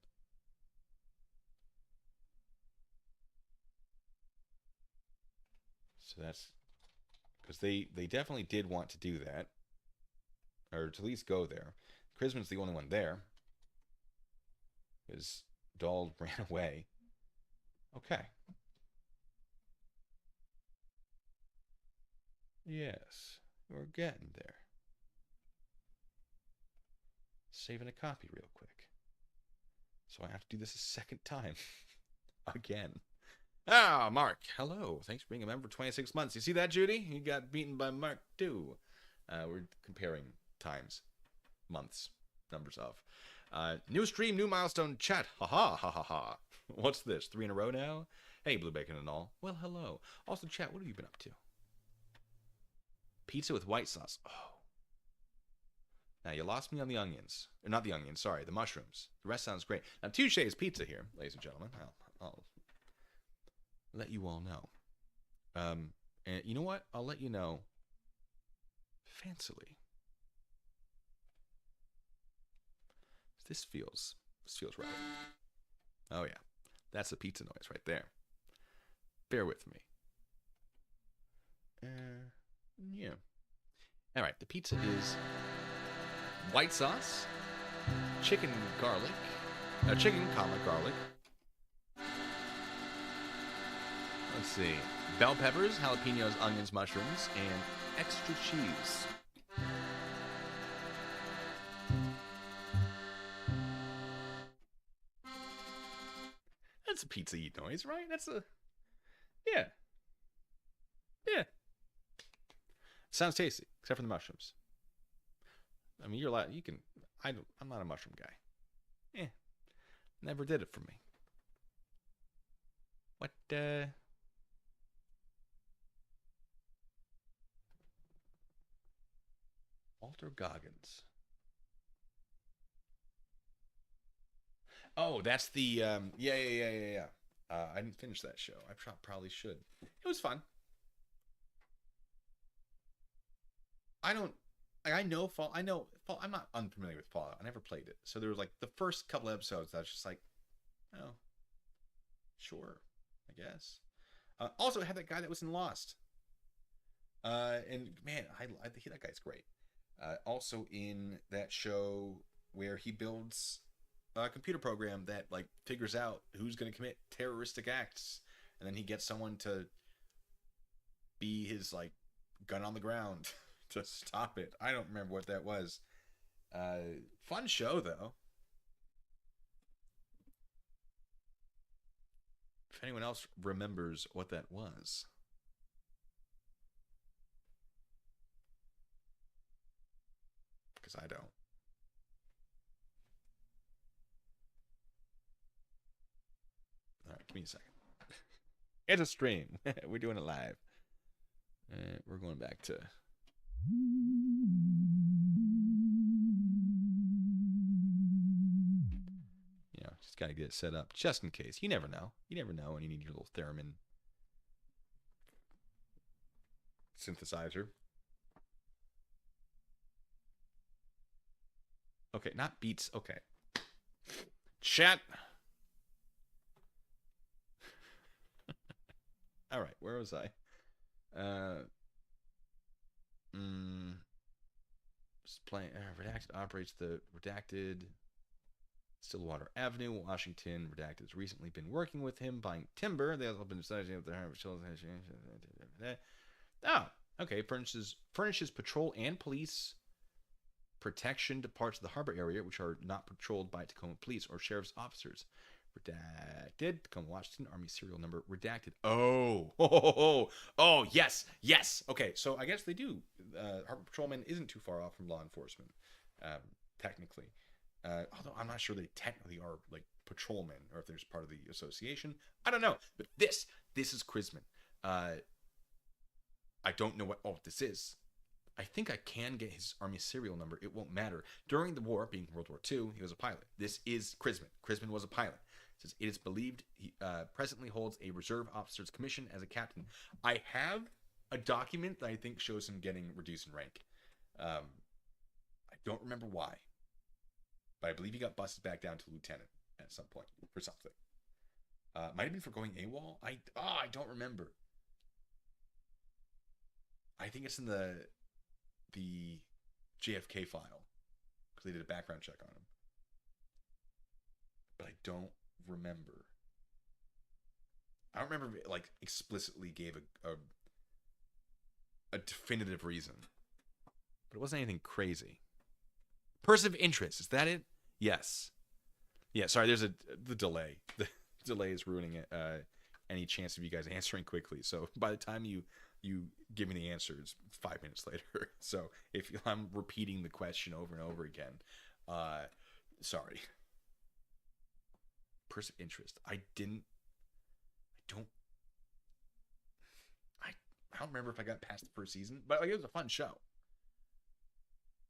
So that's because they definitely did want to do that, or to at least go there. Krisman's the only one there because Dahl ran away. Okay. Yes, we're getting there. Saving a copy real quick. So I have to do this a second time. Again. Ah, Mark. Hello. Thanks for being a member for 26 months. You see that, Judy? You got beaten by Mark, too. We're comparing times, months, numbers of. New stream, new milestone, chat. Ha ha ha ha ha. What's this? 3 in a row now? Hey, Blue Bacon and all. Well, hello. Also, chat, what have you been up to? Pizza with white sauce. Oh. Now, you lost me on the onions. Or not the onions, sorry, the mushrooms. The rest sounds great. Now, Touche's Pizza here, ladies and gentlemen. I'll let you all know. And you know what? I'll let you know fancily. This feels right. Oh, yeah. That's a pizza noise right there. Bear with me. Yeah. All right. The pizza is white sauce, chicken garlic, chicken, garlic. Let's see. Bell peppers, jalapenos, onions, mushrooms, and extra cheese. That's a pizza eat noise, right? That's a... Yeah. Yeah. Sounds tasty, except for the mushrooms. I mean, you're allowed... You can... I'm not a mushroom guy. Never did it for me. What, Walter Goggins. Oh, that's the yeah. I didn't finish that show. I probably should. It was fun. I know Fall. I'm not unfamiliar with Fallout. I never played it. So there was like the first couple episodes. I was just like, oh, sure, I guess. Also, I had that guy that was in Lost. And man, I think that guy's great. Also in that show where he builds a computer program that like figures out who's going to commit terroristic acts, and then he gets someone to be his like gun on the ground to stop it. I don't remember what that was. Fun show though. If anyone else remembers what that was. Because I don't. All right, give me a second. It's a stream. We're doing it live. We're going back to... Just got to get it set up just in case. You never know. You never know when you need your little theremin synthesizer. Okay, not beats. Okay. Chat. All right, where was I? Just playing. Redacted operates the Redacted Stillwater Avenue, Washington. Redacted has recently been working with him buying timber. They have been deciding with their Oh, okay. Furnishes patrol and police protection to parts of the harbor area which are not patrolled by Tacoma police or sheriff's officers. Redacted. Tacoma, Washington. Army serial number. Redacted. Oh, yes. Okay, so I guess they do. Harbor patrolman isn't too far off from law enforcement, technically. Although I'm not sure they technically are like patrolmen or if there's part of the association. I don't know. But this is Chrisman. I don't know what this is. I think I can get his Army serial number. It won't matter. During the war, being World War II, he was a pilot. This is Chrisman. Chrisman was a pilot. It says it is believed he presently holds a reserve officer's commission as a captain. I have a document that I think shows him getting reduced in rank. I don't remember why, but I believe he got busted back down to lieutenant at some point for something. Might have been for going AWOL. I don't remember. I think it's in the JFK file because they did a background check on him, but I don't remember. I don't remember if it, like, explicitly gave a definitive reason, but it wasn't anything crazy. Person of interest, is that it? Yes. Yeah. Sorry, there's the delay. The delay is ruining it. Any chance of you guys answering quickly. So by the time you give me the answer, it's 5 minutes later. So if I'm repeating the question over and over again, sorry. Person of interest. I don't remember if I got past the first season, but like, it was a fun show.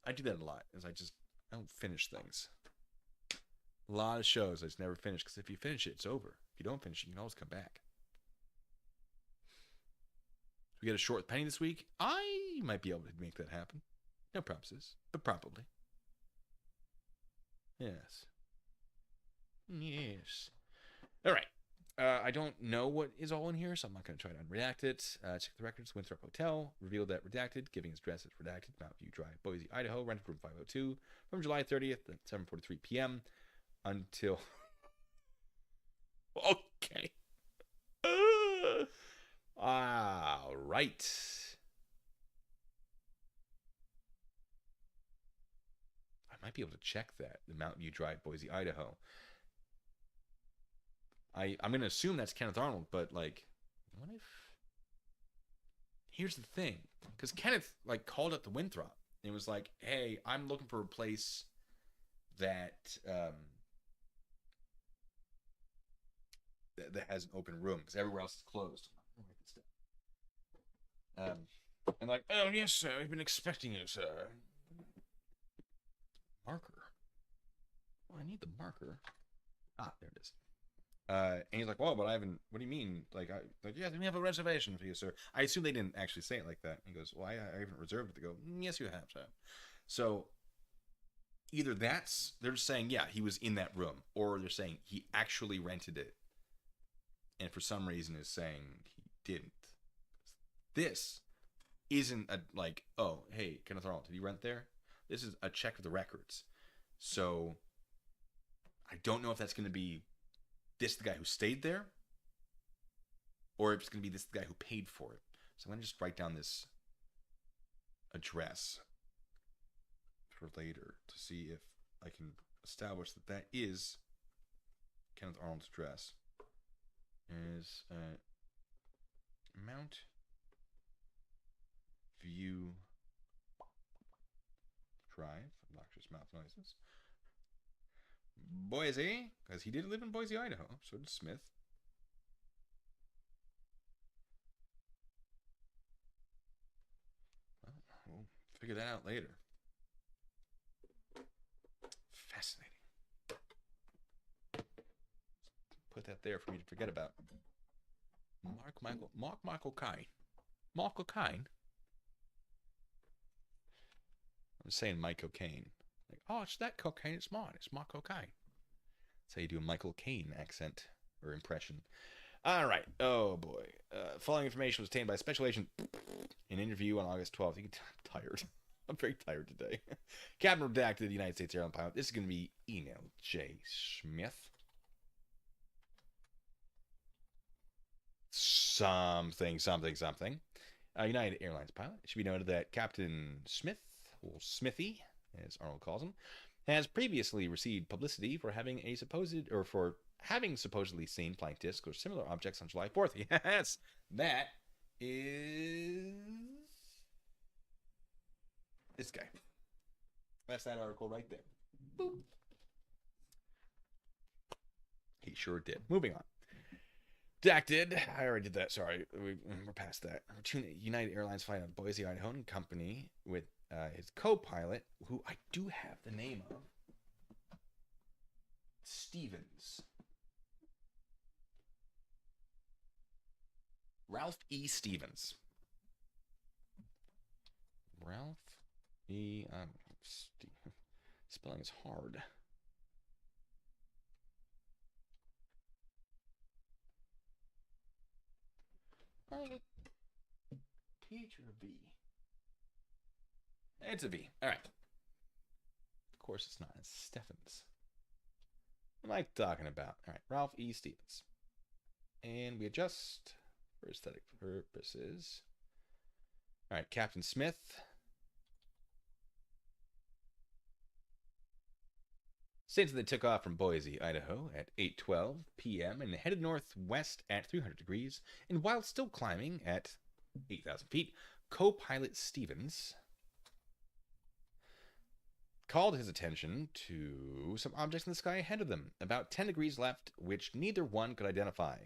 I do that a lot, I don't finish things. A lot of shows I just never finish, because if you finish it, it's over. If you don't finish it, you can always come back. We get a short penny this week. I might be able to make that happen. No promises, but probably. Yes. All right. I don't know what is all in here, so I'm not going to try to unredact it. Check the records. Winthrop Hotel revealed that redacted, giving his address as redacted. Mountain View Drive, Boise, Idaho. Rented room 502 from July 30th at 7:43 p.m. until. Okay. All right. I might be able to check that. The Mountain View Drive, Boise, Idaho. I'm going to assume that's Kenneth Arnold, but, like, what if... Here's the thing. Because Kenneth, like, called up the Winthrop and was like, hey, I'm looking for a place that that has an open room, because everywhere else is closed. And like, oh, yes, sir, we've been expecting you, sir. Marker. Oh, I need the marker. Ah, there it is. And he's like, well, but I haven't, what do you mean? Yes, we have a reservation for you, sir. I assume they didn't actually say it like that. He goes, well, I haven't reserved it. They go, yes, you have, sir. So either they're just saying, yeah, he was in that room, or they're saying he actually rented it, and for some reason is saying he didn't. This isn't oh, hey, Kenneth Arnold, did you rent there? This is a check of the records. So I don't know if that's going to be this the guy who stayed there, or if it's going to be this the guy who paid for it. So I'm going to just write down this address for later to see if I can establish that that is Kenneth Arnold's address. Is Mount View Drive, obnoxious mouth noises, Boise, because he did live in Boise, Idaho. So did Smith. Well, we'll figure that out later. Fascinating. put that there for me to forget about. Mark Michael Kine. Michael Kine. I'm saying Mike Cocaine. Like, oh, it's that cocaine. It's mine. It's my cocaine. That's how you do a Michael Caine accent or impression. All right. Oh, boy. Following information was obtained by Special Agent in an interview on August 12th. I'm tired. I'm very tired today. Captain Redacted, United States Airline pilot. This is going to be Email J. Smith. Something. United Airlines pilot. It should be noted that Captain Smith, or Smithy, as Arnold calls him, has previously received publicity for having supposedly seen flying discs or similar objects on July 4th. Yes, that is this guy. That's that article right there. Boop. He sure did. Moving on. Redacted. I already did that. Sorry, we're past that. United Airlines flight out of Boise, Idaho, in company with his co-pilot, who I do have the name of, Stevens. Ralph E. Stevens. Ralph E. Spelling is hard. PH or V? It's a V. All right. Of course it's not. It's Steffens. What am I talking about? All right. Ralph E. Stevens. And we adjust for aesthetic purposes. All right. Captain Smith. States that they took off from Boise, Idaho at 8:12 p.m. and headed northwest at 300 degrees. And while still climbing at 8,000 feet, co-pilot Stevens called his attention to some objects in the sky ahead of them, about 10 degrees left, which neither one could identify.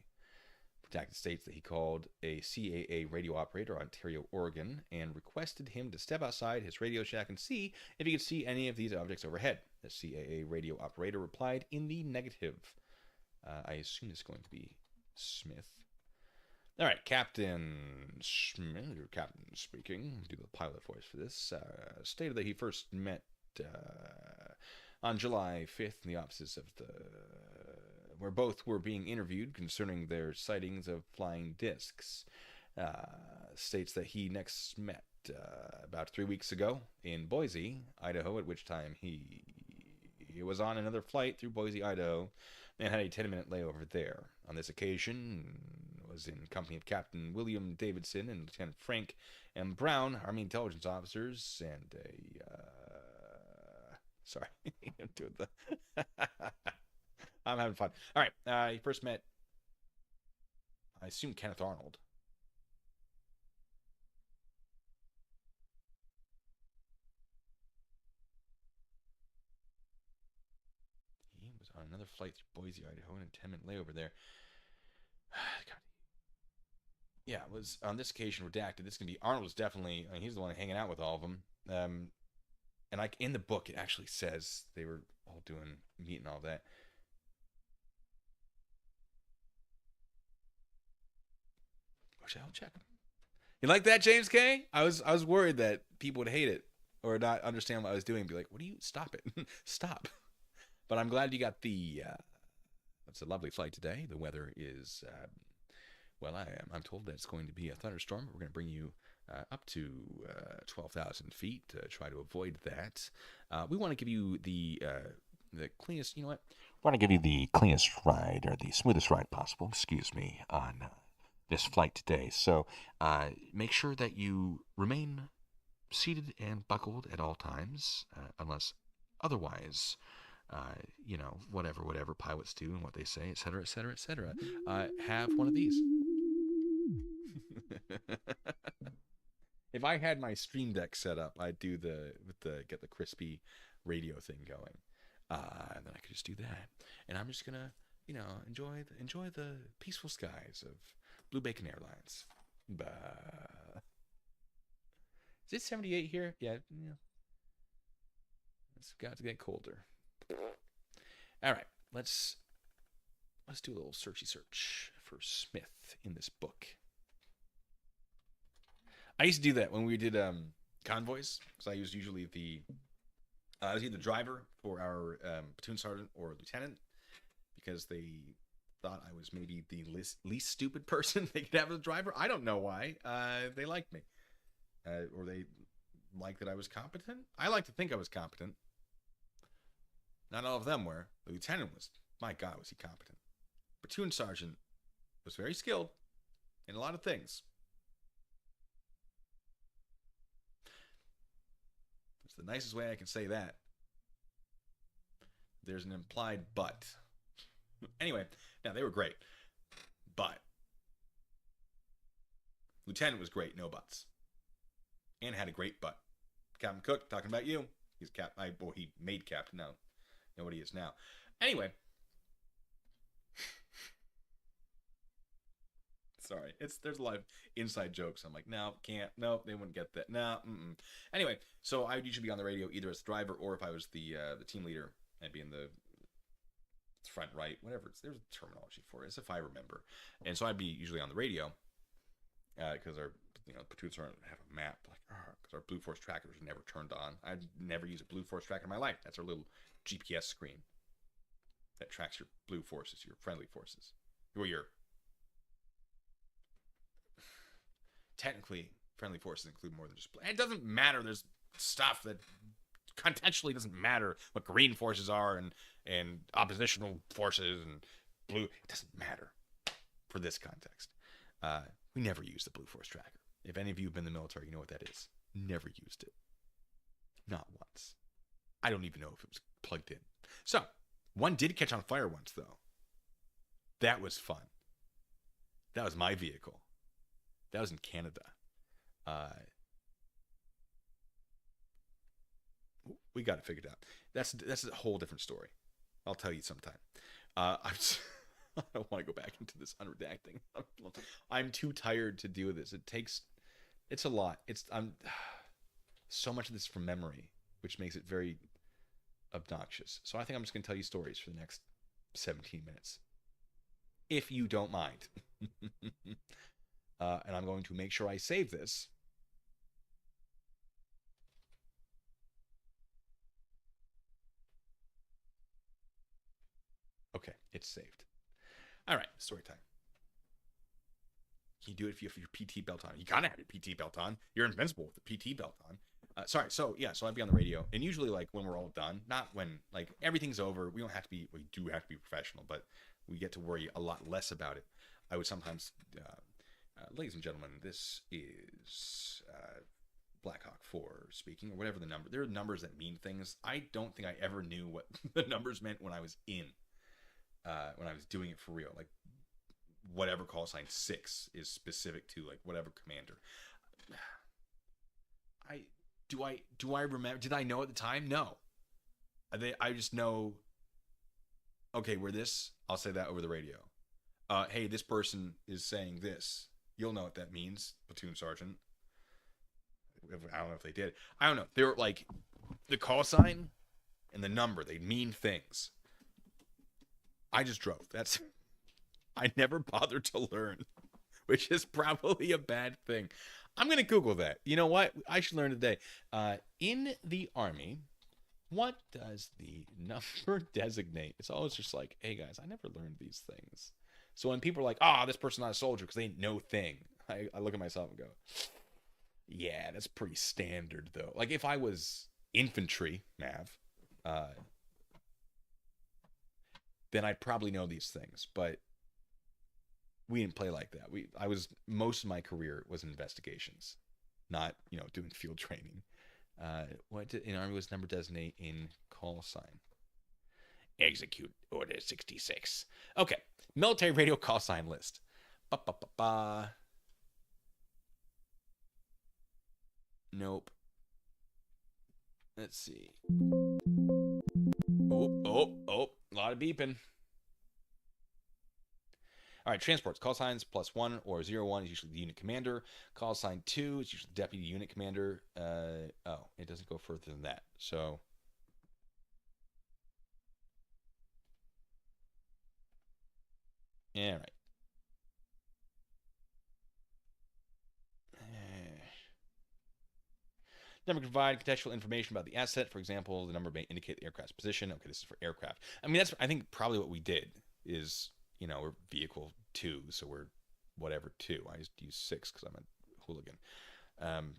Redacted states that he called a CAA radio operator, Ontario, Oregon, and requested him to step outside his radio shack and see if he could see any of these objects overhead. The CAA radio operator replied in the negative. I assume it's going to be Smith. All right, Captain Smith, or Captain speaking, do the pilot voice for this, stated that he first met on July 5th in the offices of where both were being interviewed concerning their sightings of flying discs. States that he next met about 3 weeks ago in Boise, Idaho, at which time he was on another flight through Boise, Idaho, and had a 10-minute layover there. On this occasion, was in company of Captain William Davidson and Lieutenant Frank M. Brown, Army intelligence officers, and sorry, I'm doing the I'm having fun. All right, he first met, I assume, Kenneth Arnold. He was on another flight through Boise, Idaho, and a 10-minute layover there. God. Yeah, it was on this occasion redacted. This can be Arnold was definitely. I mean, he's the one hanging out with all of them. And in the book, it actually says they were all doing meat and all that. Which I'll check. You like that, James K? I was worried that people would hate it or not understand what I was doing. Be like, what do you? Stop it, stop. But I'm glad you got the. It's a lovely flight today. The weather is. Well, I'm told that it's going to be a thunderstorm. We're going to bring you up to 12,000 feet to try to avoid that. We want to give you the cleanest, you know what? We want to give you the cleanest ride or the smoothest ride possible, on this flight today. So make sure that you remain seated and buckled at all times, unless otherwise, whatever pilots do and what they say, et cetera, et cetera, et cetera. Have one of these. If I had my Stream Deck set up, I'd do get the crispy radio thing going, and then I could just do that. And I'm just gonna, enjoy the peaceful skies of Blue Bacon Airlines. Is it 78 here? Yeah. It's got to get colder. All right, let's let's do a little searchy search for Smith in this book. I used to do that when we did convoys, because I was usually I was either driver for our platoon sergeant or lieutenant, because they thought I was maybe the least stupid person they could have as a driver. I don't know why. They liked me. Or they liked that I was competent. I like to think I was competent. Not all of them were. The lieutenant was, my God, was he competent. Platoon sergeant was very skilled in a lot of things. It's the nicest way I can say that. There's an implied but. Anyway, now they were great. But lieutenant was great, no buts. And had a great butt. Captain Cook, talking about you. He's he made captain now. Know what he is now. Anyway. Sorry. There's a lot of inside jokes. I'm like, no, can't. No, they wouldn't get that. No. Anyway, so I would usually be on the radio either as the driver or if I was the team leader, I'd be in the front right, whatever. There's a terminology for it. It's if I remember. And so I'd be usually on the radio because our platoons don't have a map, because our Blue Force tracker was never turned on. I'd never used a Blue Force tracker in my life. That's our little GPS screen that tracks your blue forces, your friendly forces, or your technically friendly forces include more than just blue. It doesn't matter. There's stuff that contextually doesn't matter what green forces are and oppositional forces and blue. It doesn't matter for this context. We never used the Blue Force tracker. If any of you have been in the military, you know what that is. Never used it. Not once. I don't even know if it was plugged in. So, one did catch on fire once, though. That was fun. That was my vehicle. That was in Canada. We got it figured out. That's a whole different story. I'll tell you sometime. I don't want to go back into this unredacting. I'm too tired to do this. It's a lot. So much of this from memory, which makes it very obnoxious. So I think I'm just going to tell you stories for the next 17 minutes, if you don't mind. And I'm going to make sure I save this. Okay, it's saved. All right, story time. You do it if you have your PT belt on. You gotta have your PT belt on. You're invincible with the PT belt on. So I'd be on the radio, and usually like when we're all done, not when like everything's over. We do have to be professional, but we get to worry a lot less about it. I would sometimes, ladies and gentlemen, this is Blackhawk 4 speaking, or whatever the number. There are numbers that mean things. I don't think I ever knew what the numbers meant when I was when I was doing it for real. Like whatever call sign 6 is specific to like whatever commander. Do I remember? Did I know at the time? No. I just know. Okay, we're this. I'll say that over the radio. Hey, this person is saying this. You'll know what that means, platoon sergeant. I don't know if they did. I don't know. They were like the call sign and the number. They mean things. I just drove. I never bothered to learn, which is probably a bad thing. I'm going to Google that. You know what? I should learn today. In the Army, what does the number designate? It's always just like, hey guys, I never learned these things. So when people are like, this person's not a soldier because they ain't no thing, I look at myself and go, yeah, that's pretty standard though. Like if I was infantry, Mav, then I'd probably know these things, but we didn't play like that. Most of my career was investigations, not, doing field training. What in Army was number designate in call sign? Execute Order 66. Okay, military radio call sign list. Nope. Let's see. Oh, a lot of beeping. All right, transports. Call signs +1 or 01 is usually the unit commander. Call sign 2 is usually deputy unit commander. It doesn't go further than that. So All right. Number can provide contextual information about the asset. For example, the number may indicate the aircraft's position. Okay, this is for aircraft. I mean, that's I think probably what we did is, we're vehicle 2, so we're whatever 2. I just use 6 because I'm a hooligan. Um,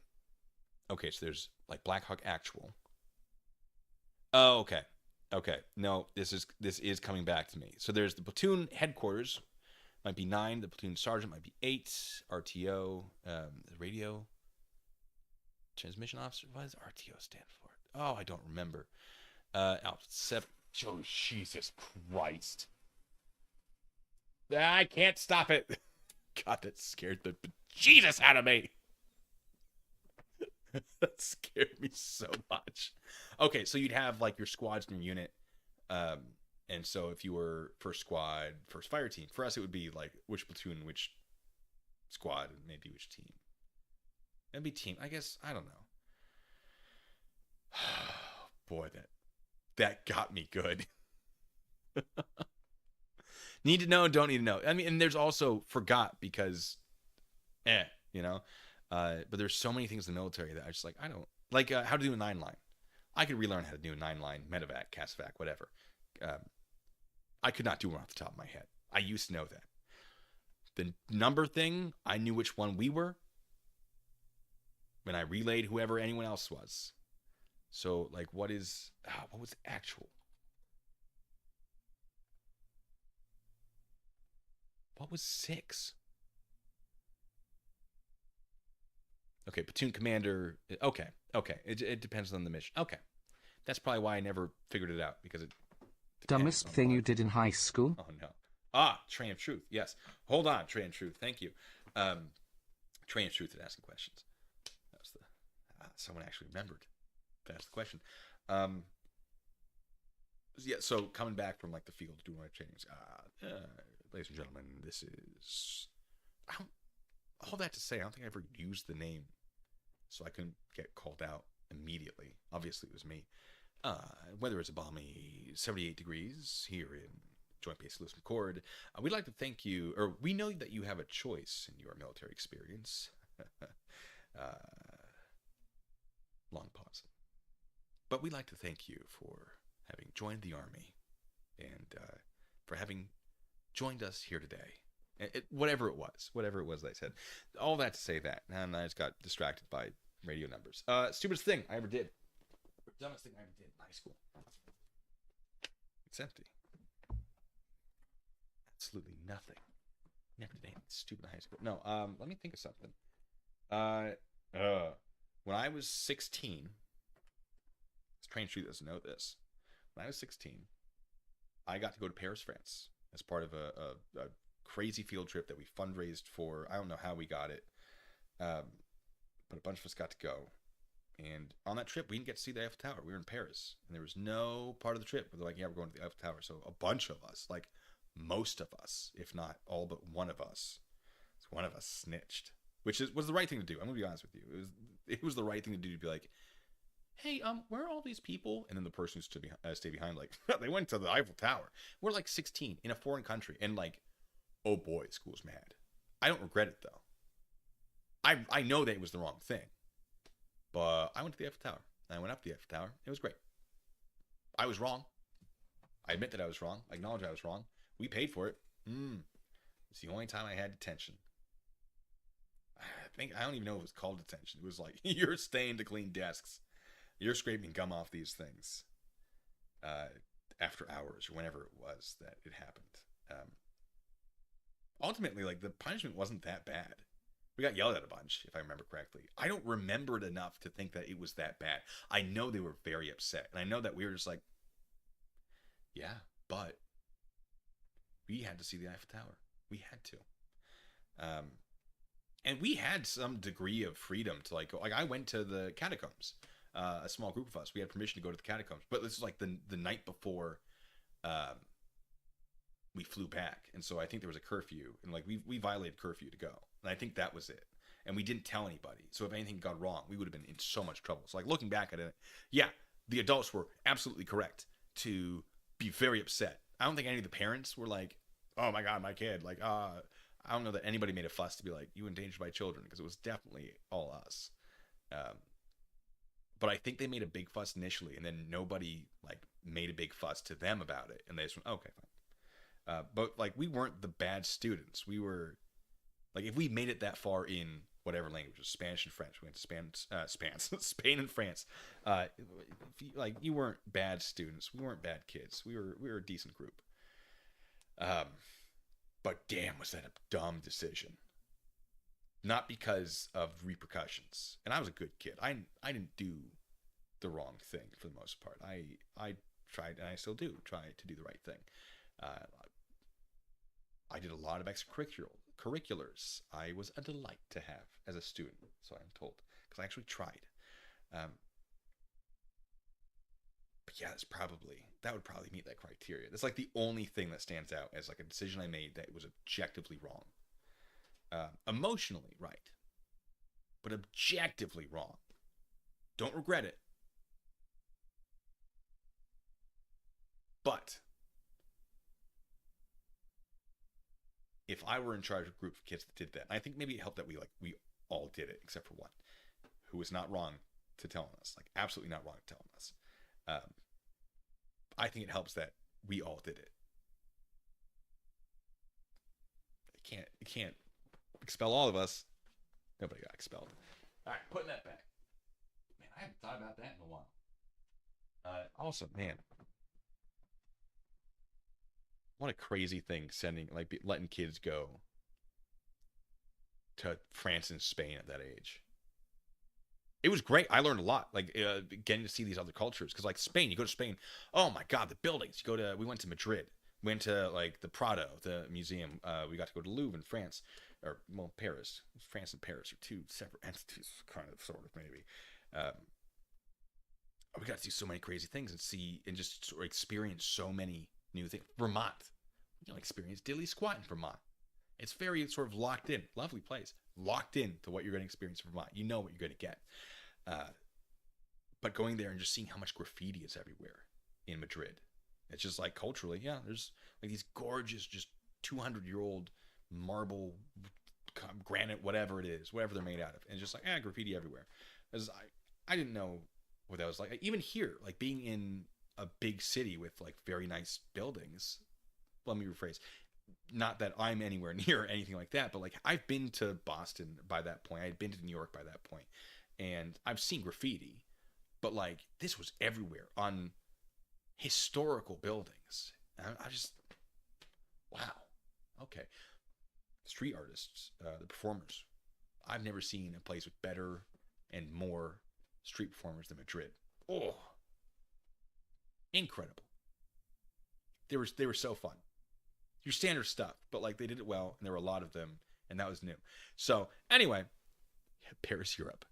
okay, so there's like Black Hawk Actual. Oh, okay. Okay. No, this is coming back to me. So there's the platoon headquarters, might be 9. The platoon sergeant might be 8. RTO, radio transmission officer. What does RTO stand for? Oh, I don't remember. Out 7. Oh, Jesus Christ! I can't stop it. God, that scared the Jesus out of me. That scared me so much. Okay, so you'd have like your squads in your unit. And so if you were first squad, first fire team, for us it would be like which platoon, which squad, and maybe which team. It'd be team. I guess I don't know. Boy, that got me good. Need to know, don't need to know. I mean, and there's also forgot because, you know. But there's so many things in the military that I just like. I don't like how to do a 9-line. I could relearn how to do a 9-line, medevac, casvac, whatever. I could not do one off the top of my head. I used to know that. The number thing, I knew which one we were when I relayed whoever anyone else was. So, like, what was actual? What was 6? Okay, platoon commander. Okay. It depends on the mission. Okay. That's probably why I never figured it out, because it Dumbest thing you did in high school? Oh, no. Train of Truth. Yes. Hold on, Train of Truth. Thank you. Train of Truth and asking questions. That was someone actually remembered to ask the question. Yeah, so coming back from, like, the field, doing my trainings. Ladies and gentlemen, this is... all that to say, I don't think I ever used the name, so I couldn't get called out immediately. Obviously, it was me. Weather is a balmy 78 degrees here in Joint Base Lewis McChord. We'd like to thank you, or we know that you have a choice in your military experience. Long pause. But we'd like to thank you for having joined the Army and for having joined us here today. Whatever it was that I said. All that to say that. And I just got distracted by radio numbers. Stupidest thing I ever did. Dumbest thing I ever did in high school. It's empty. Absolutely nothing. Never did anything stupid in high school. No, let me think of something. When I was 16, Train Street doesn't know this. When I was 16, I got to go to Paris, France as part of a crazy field trip that we fundraised for. I don't know how we got it, but a bunch of us got to go. And on that trip, we didn't get to see the Eiffel Tower. We were in Paris, and there was no part of the trip where they're like, yeah, we're going to the Eiffel Tower. So a bunch of us, like most of us, if not all but one of us, snitched, which was the right thing to do. I'm going to be honest with you. It was the right thing to do, to be like, hey, where are all these people? And then the person who stayed behind, like, they went to the Eiffel Tower. We're like 16 in a foreign country, and like, oh boy, school's mad. I don't regret it, though. I know that it was the wrong thing. But I went to the Eiffel Tower. I went up the Eiffel Tower. It was great. I was wrong. I admit that I was wrong. I acknowledge I was wrong. We paid for it. It's the only time I had detention. I don't even know if it was called detention. It was like, you're staying to clean desks. You're scraping gum off these things. After hours, or whenever it was that it happened. Ultimately, like, the punishment wasn't that bad. We got yelled at a bunch, if I remember correctly. I don't remember it enough to think that it was that bad. I know they were very upset. And I know that we were just like, yeah, but we had to see the Eiffel Tower. We had to. And we had some degree of freedom to, like, go. Like, I went to the catacombs. A small group of us. We had permission to go to the catacombs. But this is like the night before we flew back. And so I think there was a curfew. And, like, we violated curfew to go. And I think that was it. And we didn't tell anybody. So if anything got wrong, we would have been in so much trouble. So, like, looking back at it, yeah, the adults were absolutely correct to be very upset. I don't think any of the parents were like, oh my God, my kid. Like, I don't know that anybody made a fuss to be like, you endangered my children, because it was definitely all us. Um, but I think they made a big fuss initially, and then nobody like made a big fuss to them about it, and they just went, okay, fine. But like, we weren't the bad students. We were like, if we made it that far in whatever languages, Spanish and French, we went to Spain and France. Like, you weren't bad students. We weren't bad kids. We were a decent group. But damn, was that a dumb decision. Not because of repercussions. And I was a good kid. I didn't do the wrong thing for the most part. I tried, and I still do, try to do the right thing. I did a lot of extracurriculars. I was a delight to have as a student, so I'm told, because I actually tried. But yeah, that would probably meet that criteria. That's like the only thing that stands out as like a decision I made that was objectively wrong. Emotionally right, but objectively wrong. Don't regret it. But if I were in charge of a group of kids that did that, I think maybe it helped that we all did it except for one, who was not wrong to telling us, like absolutely not wrong to telling us. I think it helps that we all did it. You can't expel all of us. Nobody got expelled. All right, putting that back. Man, I haven't thought about that in a while. Also, man, what a crazy thing letting kids go to France and Spain at that age. It was great. I learned a lot, like getting to see these other cultures. Because like Spain, you go to Spain, oh my God, the buildings. We went to Madrid, went to like the Prado, the museum. We got to go to Louvre in France, or well, Paris. France and Paris are two separate entities, kind of, sort of, maybe. We got to see so many crazy things and just sort of experience so many new things. Vermont, experience diddly squat in Vermont. It's very sort of locked in, lovely place, locked in to what you're going to experience in Vermont. You know what you're going to get. But going there and just seeing how much graffiti is everywhere in Madrid, it's just like culturally, yeah, there's like these gorgeous, just 200-year-old marble, granite, whatever it is, whatever they're made out of, and just like graffiti everywhere. As I didn't know what that was like. Even here, like being in a big city with like very nice buildings. Let me rephrase. Not that I'm anywhere near anything like that, but like I've been to Boston by that point. I had been to New York by that point, and I've seen graffiti, but like this was everywhere on historical buildings. I just, wow. Okay. Street artists, the performers. I've never seen a place with better and more street performers than Madrid. Oh, incredible. They were so fun. Your standard stuff, but like they did it well, and there were a lot of them, and that was new. So anyway, Paris, Europe.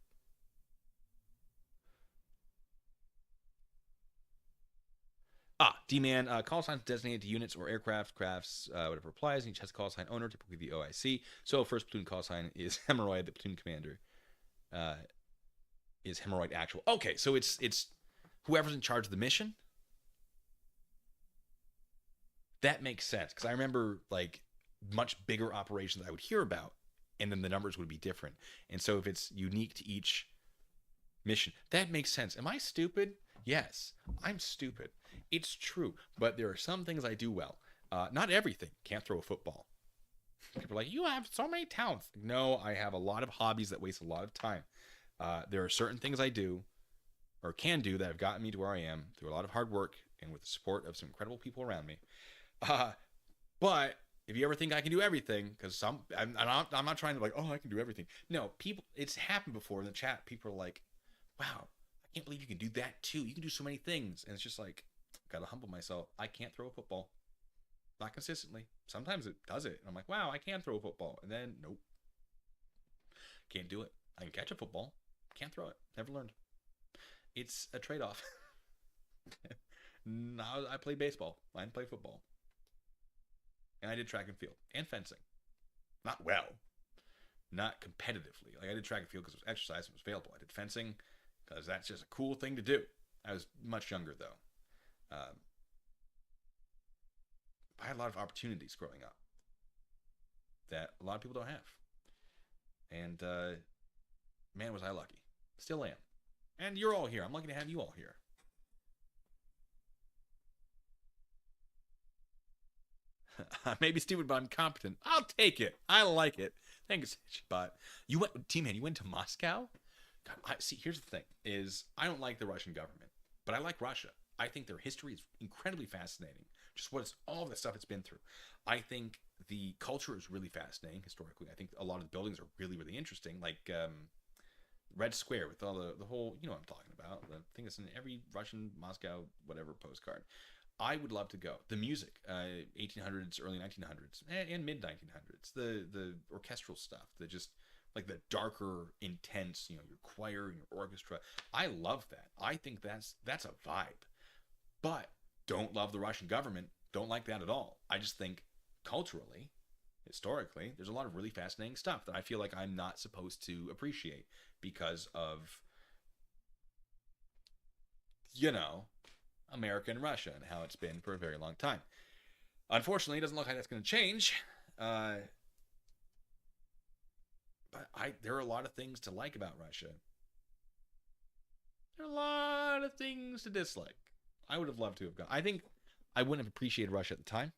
D-man, call signs designated to units or aircraft, crafts, whatever applies. Each has a call sign owner, typically the OIC. So first platoon call sign is Hemorrhoid. The platoon commander is Hemorrhoid Actual. Okay, so it's whoever's in charge of the mission. That makes sense, because I remember like much bigger operations I would hear about, and then the numbers would be different. And so if it's unique to each mission, that makes sense. Am I stupid? Yes, I'm stupid. It's true, but there are some things I do well. Not everything. Can't throw a football. People are like, you have so many talents. No, I have a lot of hobbies that waste a lot of time. There are certain things I do or can do that have gotten me to where I am through a lot of hard work and with the support of some incredible people around me. But if you ever think I can do everything, because I'm not trying to like, oh, I can do everything. No, people, it's happened before in the chat. People are like, wow, I can't believe you can do that too. You can do so many things. And it's just like, gotta humble myself. I can't throw a football. Not consistently. Sometimes it does it. And I'm like, wow, I can throw a football. And then, nope. Can't do it. I can catch a football. Can't throw it. Never learned. It's a trade-off. Now I played baseball. I didn't play football. And I did track and field and fencing. Not well. Not competitively. Like I did track and field because it was exercise and it was available. I did fencing because that's just a cool thing to do. I was much younger though. I had a lot of opportunities growing up that a lot of people don't have. And man, was I lucky. Still am. And you're all here. I'm lucky to have you all here. I may be stupid, but I'm competent. I'll take it. I like it. Thanks, but you went, T-Man, you went to Moscow? God, see, here's the thing, is I don't like the Russian government, but I like Russia. I think their history is incredibly fascinating. Just all the stuff it's been through. I think the culture is really fascinating historically. I think a lot of the buildings are really, really interesting. Like Red Square with all the whole, you know what I'm talking about. The thing that's in every Russian, Moscow, whatever postcard. I would love to go. The music, 1800s, early 1900s, and mid 1900s. The orchestral stuff, just like the darker, intense, your choir and your orchestra. I love that. I think that's a vibe. But don't love the Russian government. Don't like that at all. I just think culturally, historically, there's a lot of really fascinating stuff that I feel like I'm not supposed to appreciate because of, America and Russia and how it's been for a very long time. Unfortunately, it doesn't look like that's going to change. But there are a lot of things to like about Russia. There are a lot of things to dislike. I would have loved to have gone. I think I wouldn't have appreciated Russia at the time.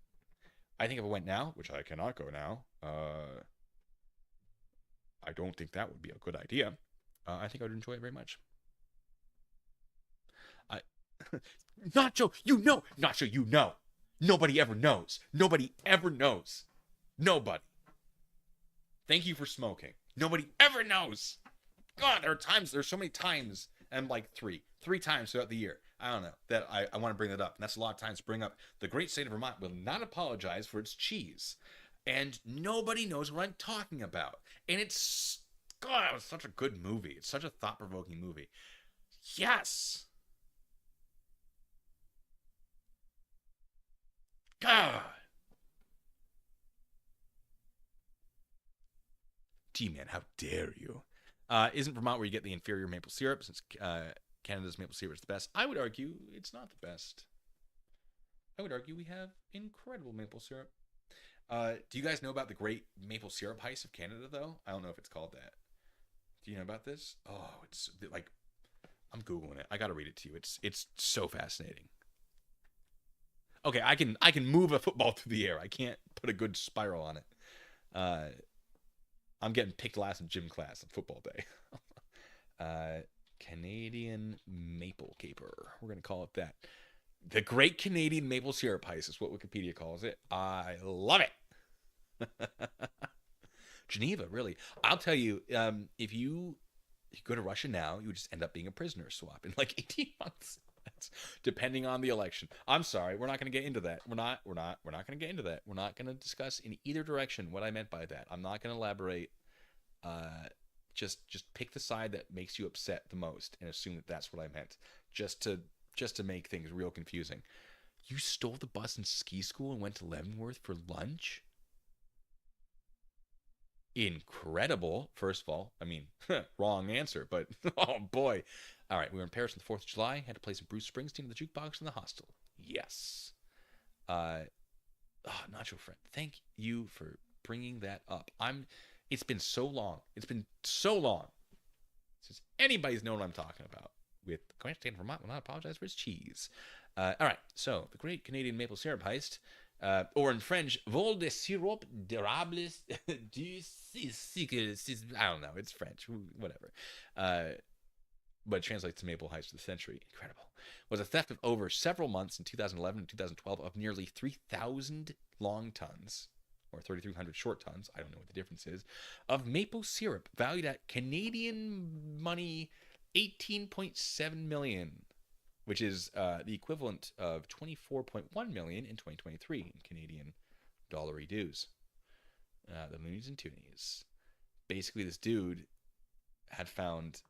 I think if I went now, which I cannot go now, I don't think that would be a good idea. I think I would enjoy it very much. Nacho, Nacho, Nobody ever knows. Nobody ever knows. Nobody. Thank you for smoking. Nobody ever knows. God, there's so many times, and like three times throughout the year, I don't know, that I want to bring that up. And that's a lot of times to bring up. The great state of Vermont will not apologize for its cheese. And nobody knows what I'm talking about. And it's such a good movie. It's such a thought-provoking movie. Yes. God. T-Man, how dare you? Isn't Vermont where you get the inferior maple syrup, since Canada's maple syrup is the best? I would argue it's not the best. I would argue we have incredible maple syrup. Do you guys know about the great maple syrup heist of Canada, though? I don't know if it's called that. Do you know about this? Oh, it's like, I'm Googling it. I gotta read it to you. It's so fascinating. Okay, I can move a football through the air. I can't put a good spiral on it. I'm getting picked last in gym class on football day. Canadian maple caper. We're going to call it that. The Great Canadian Maple Syrup Heist is what Wikipedia calls it. I love it. Geneva, really. I'll tell you, if you go to Russia now, you would just end up being a prisoner swap in like 18 months. That's depending on the election. I'm sorry, we're not going to get into that. We're not going to get into that. We're not going to discuss in either direction what I meant by that. I'm not going to elaborate. Just pick the side that makes you upset the most and assume that that's what I meant. Just to make things real confusing. You stole the bus in ski school and went to Leavenworth for lunch? Incredible. First of all, I mean, wrong answer, but oh boy. All right, we were in Paris on the 4th of July, had to play some Bruce Springsteen in the jukebox in the hostel. Yes. Nacho friend, thank you for bringing that up. It's been so long. It's been so long since anybody's known what I'm talking about. With the Grand State of Vermont will not apologize for its cheese. All right, so the Great Canadian Maple Syrup Heist, or in French, vol de sirop d'érable du cycle. I don't know, it's French, whatever. But it translates to Maple Heist of the Century. Incredible. Was a theft of over several months in 2011 and 2012 of nearly 3,000 long tons, or 3,300 short tons, I don't know what the difference is, of maple syrup valued at Canadian money $18.7 million, which is the equivalent of $24.1 million in 2023 in Canadian dollary dues. The loonies and toonies. Basically, this dude had found,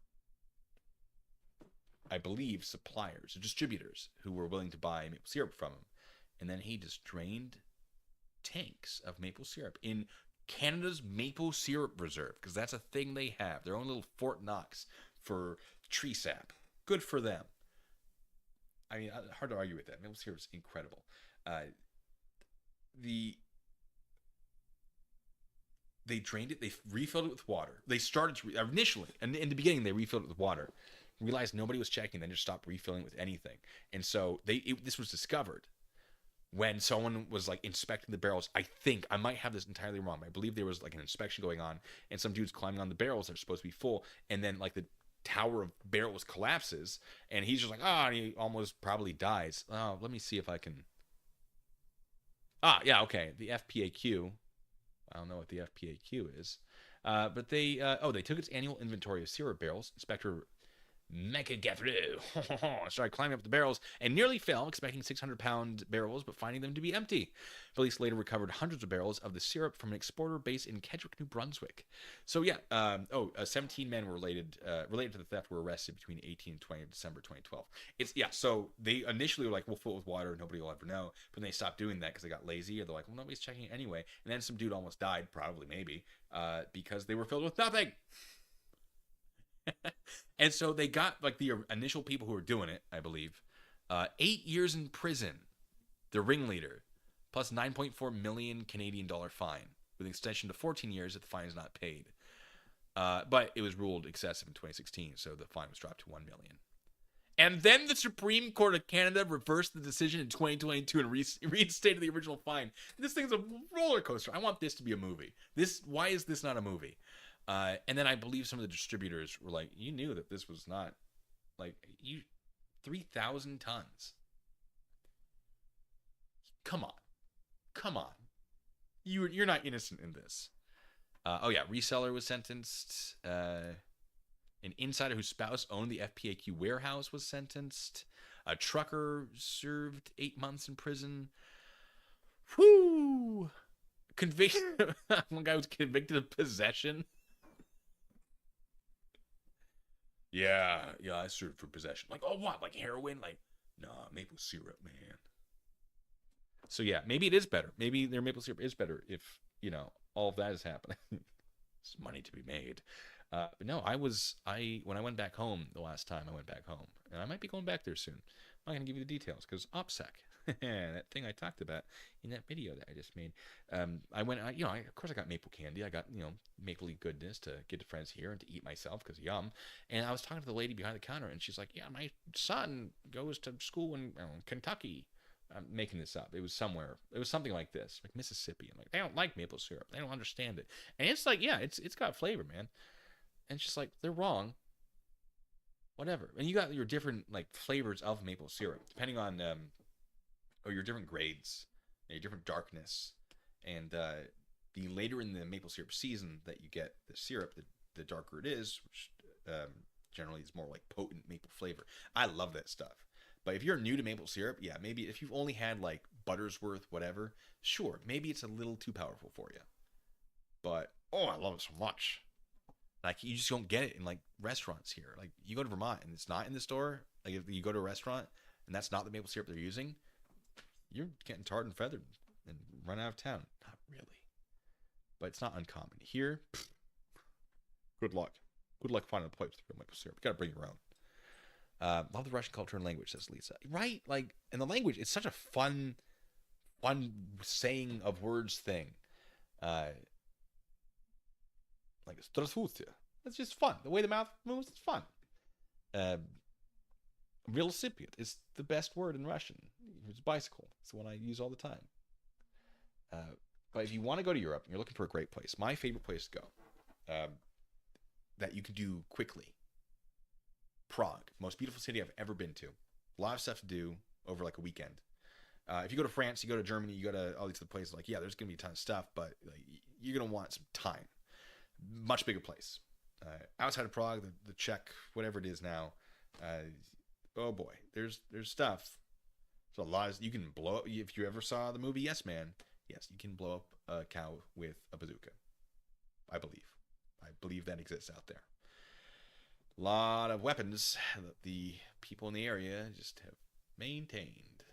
I believe, suppliers, distributors who were willing to buy maple syrup from him. And then he just drained tanks of maple syrup in Canada's maple syrup reserve, because that's a thing they have. Their own little Fort Knox for tree sap. Good for them. I mean, hard to argue with that. Maple syrup is incredible. they drained it. They refilled it with water. They started to initially, and in the beginning, they refilled it with water. Realized nobody was checking, then just stopped refilling it with anything. And so this was discovered when someone was like inspecting the barrels. I think I might have this entirely wrong, but I believe there was like an inspection going on, and some dude's climbing on the barrels that are supposed to be full, and then like the tower of barrels collapses, and he's just like, and he almost probably dies. Oh, let me see if I can. Yeah, okay. The FPAQ. I don't know what the FPAQ is, but they took its annual inventory of syrup barrels. Inspector Mecca Guthrie started climbing up the barrels and nearly fell, expecting 600-pound barrels, but finding them to be empty. Police later recovered hundreds of barrels of the syrup from an exporter based in Kedgwick, New Brunswick. So 17 men were related to the theft were arrested between 18 and 20 December 2012. So they initially were like, we'll fill it with water, nobody will ever know. But then they stopped doing that because they got lazy, or they're like, well, nobody's checking it anyway. And then some dude almost died, probably, maybe, because they were filled with nothing. And so they got like the initial people who were doing it, I believe, 8 years in prison, the ringleader, plus 9.4 million Canadian dollar fine, with an extension to 14 years if the fine is not paid. But it was ruled excessive in 2016, so the fine was dropped to 1 million. And then the Supreme Court of Canada reversed the decision in 2022 and reinstated the original fine. This thing's a roller coaster. I want this to be a movie. Why is this not a movie? And then I believe some of the distributors were like, you knew that this was not, 3,000 tons. Come on. You're not innocent in this. Reseller was sentenced. An insider whose spouse owned the FPAQ warehouse was sentenced. A trucker served 8 months in prison. Whoo! Convicted. One guy was convicted of possession. Yeah, I served for possession. Like, oh, what? Like heroin? Like, nah, maple syrup, man. So yeah, maybe it is better. Maybe their maple syrup is better if, all of that is happening. There's money to be made. But no, when I went back home the last time I went back home, and I might be going back there soon. I'm not going to give you the details because OPSEC, that thing I talked about in that video that I just made. Of course I got maple candy. I got, mapley goodness to give to friends here and to eat myself because yum. And I was talking to the lady behind the counter, and she's like, yeah, my son goes to school in Kentucky. I'm making this up. It was somewhere. It was something like this, like Mississippi. I'm like, they don't like maple syrup. They don't understand it. And it's like, yeah, it's got flavor, man. And it's just like, they're wrong. Whatever. And you got your different like flavors of maple syrup, depending on your different grades, your different darkness. And the later in the maple syrup season that you get the syrup, the darker it is, which generally is more like potent maple flavor. I love that stuff. But if you're new to maple syrup, yeah, maybe if you've only had like Buttersworth, whatever, sure, maybe it's a little too powerful for you. But, I love it so much. Like, you just don't get it in like restaurants here. Like, you go to Vermont and it's not in the store. Like, if you go to a restaurant and that's not the maple syrup they're using, you're getting tarred and feathered and run out of town. Not really. But it's not uncommon. Here, good luck. Good luck finding a place with maple syrup. You got to bring your own. Love the Russian culture and language, says Lisa. Right? Like, and the language, it's such a fun saying of words thing. Like, здравствуйте. It's just fun. The way the mouth moves, it's fun. Velocipede is the best word in Russian. It's bicycle. It's the one I use all the time. But if you want to go to Europe and you're looking for a great place, my favorite place to go, that you can do quickly, Prague. Most beautiful city I've ever been to. A lot of stuff to do over like a weekend. If you go to France, you go to Germany, you go to all these other places, like, yeah, there's going to be a ton of stuff, but like, you're going to want some time. Much bigger place. Outside of Prague, the Czech, whatever it is now, oh boy, there's stuff. So a lot of, you can blow up. If you ever saw the movie Yes Man, yes, you can blow up a cow with a bazooka. I believe that exists out there. A lot of weapons that the people in the area just have maintained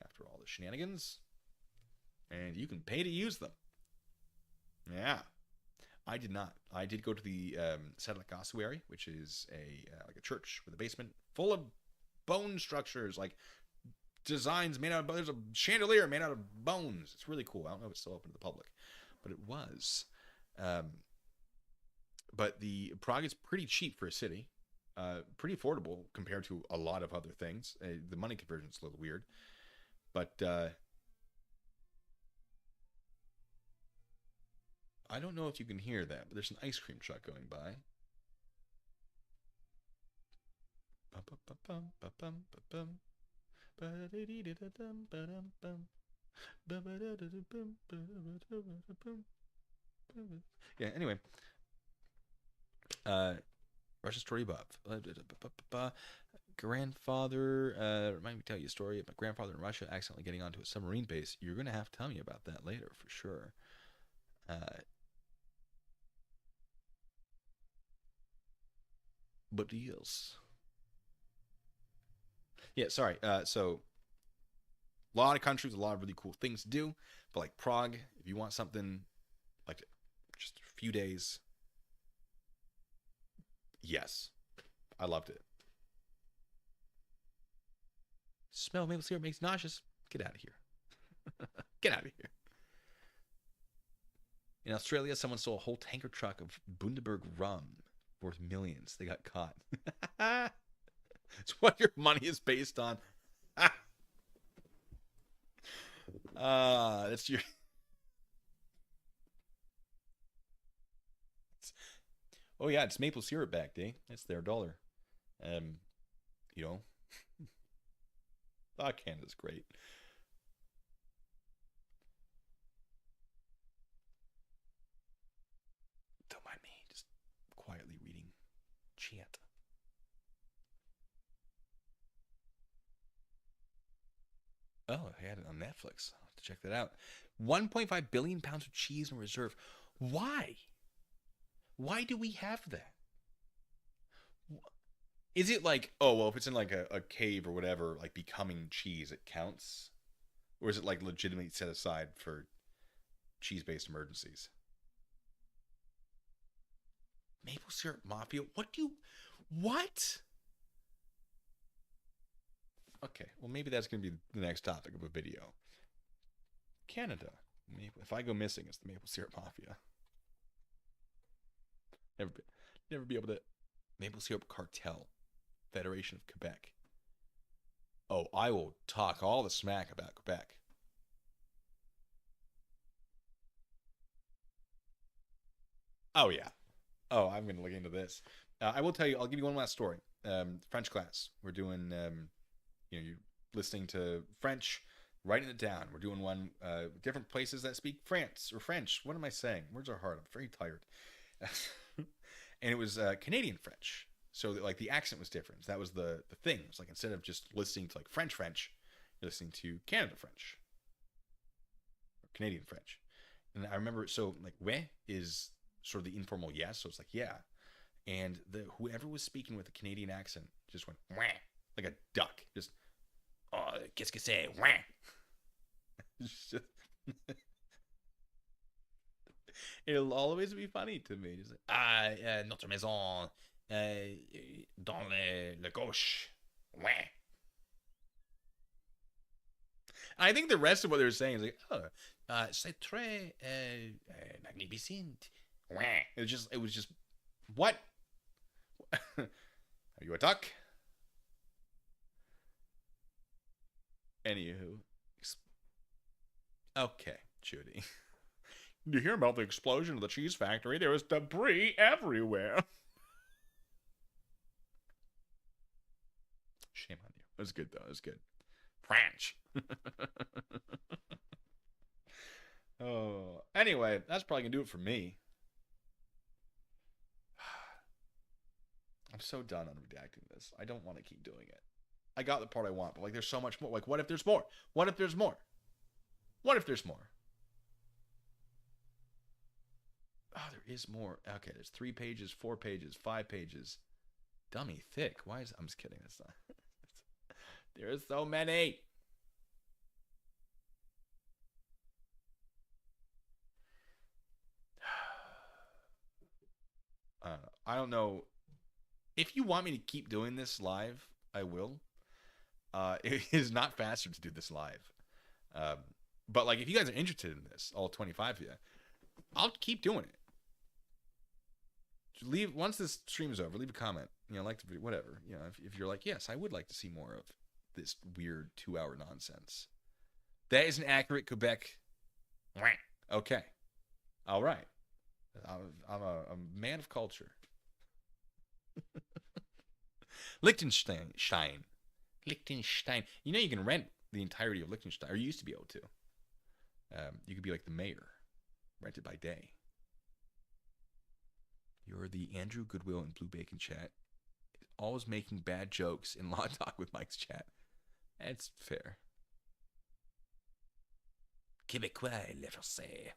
after all the shenanigans, and you can pay to use them. Yeah. I did not. I did go to the Sedlec Ossuary, which is like a church with a basement full of bone structures, like designs made out of, there's a chandelier made out of bones. It's really cool. I don't know if it's still open to the public, but it was. But the Prague is pretty cheap for a city. Pretty affordable compared to a lot of other things. The money conversion is a little weird. But I don't know if you can hear that, but there's an ice cream truck going by. Yeah, anyway. Russia story above. Grandfather, remind me to tell you a story of my grandfather in Russia accidentally getting onto a submarine base. You're going to have to tell me about that later for sure. But yes. Yeah, sorry. So, a lot of countries, a lot of really cool things to do. But like Prague, if you want something like just a few days, yes, I loved it. Smell of maple syrup makes nauseous. Get out of here. Get out of here. In Australia, someone stole a whole tanker truck of Bundaberg rum worth millions. They got caught. It's what your money is based on. That's your. Oh yeah, it's maple syrup back day. That's their dollar. You know. Canada's great. Don't mind me, just quietly reading chat. Oh, I had it on Netflix. I'll have to check that out. 1.5 billion pounds of cheese in reserve. Why? Why do we have that? Is it like, oh, well, if it's in like a cave or whatever, like becoming cheese, it counts? Or is it like legitimately set aside for cheese-based emergencies? Maple syrup mafia? What? Okay, well, maybe that's going to be the next topic of a video. Canada. If I go missing, it's the maple syrup mafia. Never be able to. Maple syrup cartel. Federation of Quebec. Oh, I will talk all the smack about Quebec. Oh, yeah. Oh, I'm going to look into this. I will tell you, I'll give you one last story. French class. We're doing, you're listening to French, writing it down. We're doing one, different places that speak France or French. What am I saying? Words are hard. I'm very tired. And it was Canadian French. So like the accent was different. That was the thing. It's like instead of just listening to like French, you're listening to Canada French. Or Canadian French. And I remember, so like ouais is sort of the informal yes. So it's like, yeah. And whoever was speaking with a Canadian accent just went ouais, like a duck. Just, oh, qu'est-ce que c'est? Ouais. Just, it'll always be funny to me. Just like, notre maison dans le gauche. Ouais. I think the rest of what they were saying is like, oh, c'est très magnificent. Ouais. It was just, what? Are you a duck? Anywho. Okay, Judy. Did you hear about the explosion of the cheese factory? There was debris everywhere. Shame on you. It was good, though. It was good. French. Oh. Anyway, that's probably going to do it for me. I'm so done on redacting this. I don't want to keep doing it. I got the part I want, but like there's so much more. Like, what if there's more? What if there's more? What if there's more? Oh, there is more. Okay, there's 3 pages, 4 pages, 5 pages. Dummy thick. Why is... I'm just kidding. That's not... There's so many. I don't know. If you want me to keep doing this live, I will. It is not faster to do this live. But like, if you guys are interested in this, all 25 of you, I'll keep doing it. Leave once this stream is over. Leave a comment. Like the video, whatever. If you're like, yes, I would like to see more of this weird 2-hour nonsense. That is an accurate Quebec. Okay, all right. I'm a man of culture. Liechtenstein. You can rent the entirety of Liechtenstein, or you used to be able to. You could be like the mayor, rented by day. You're the Andrew Goodwill in Blue Bacon chat. Always making bad jokes in Law Talk with Mike's chat. That's fair. Québécois, le français.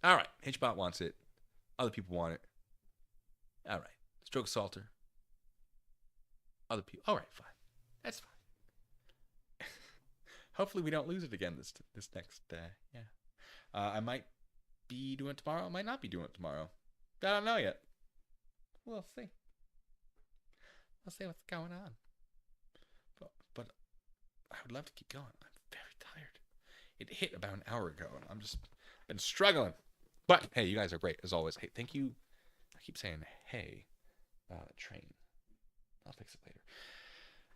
All right. Hitchbot wants it. Other people want it. All right. Stroke Salter. Other people. All right, fine. That's fine. Hopefully we don't lose it again this next, yeah. I might be doing it tomorrow. I might not be doing it tomorrow. I don't know yet. We'll see. We'll see what's going on. But I would love to keep going. I'm very tired. It hit about an hour ago, and I've been struggling. But, hey, you guys are great, as always. Hey, thank you. I keep saying, hey, train. I'll fix it later.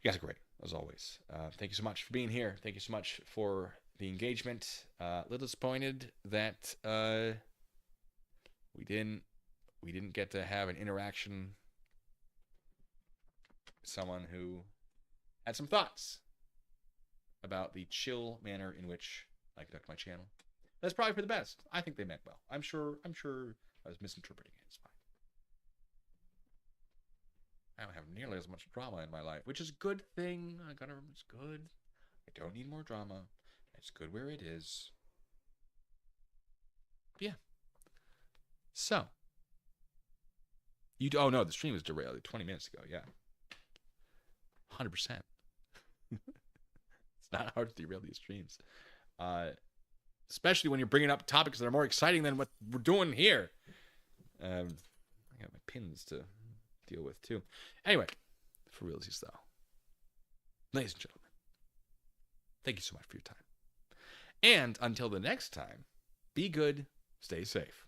You guys are great, as always. Thank you so much for being here. Thank you so much for the engagement. A little disappointed that we didn't get to have an interaction with someone who had some thoughts about the chill manner in which I conduct my channel. That's probably for the best. I think they meant well. I'm sure I was misinterpreting it. It's fine. I don't have nearly as much drama in my life, which is a good thing. I gotta remember, it's good. I don't need more drama. It's good where it is. But yeah. So. Oh no, the stream was derailed like 20 minutes ago. Yeah. 100%. It's not hard to derail these streams. Especially when you're bringing up topics that are more exciting than what we're doing here. I got my pins to deal with too. Anyway, for realsies though. Ladies and gentlemen, thank you so much for your time. And until the next time, be good, stay safe.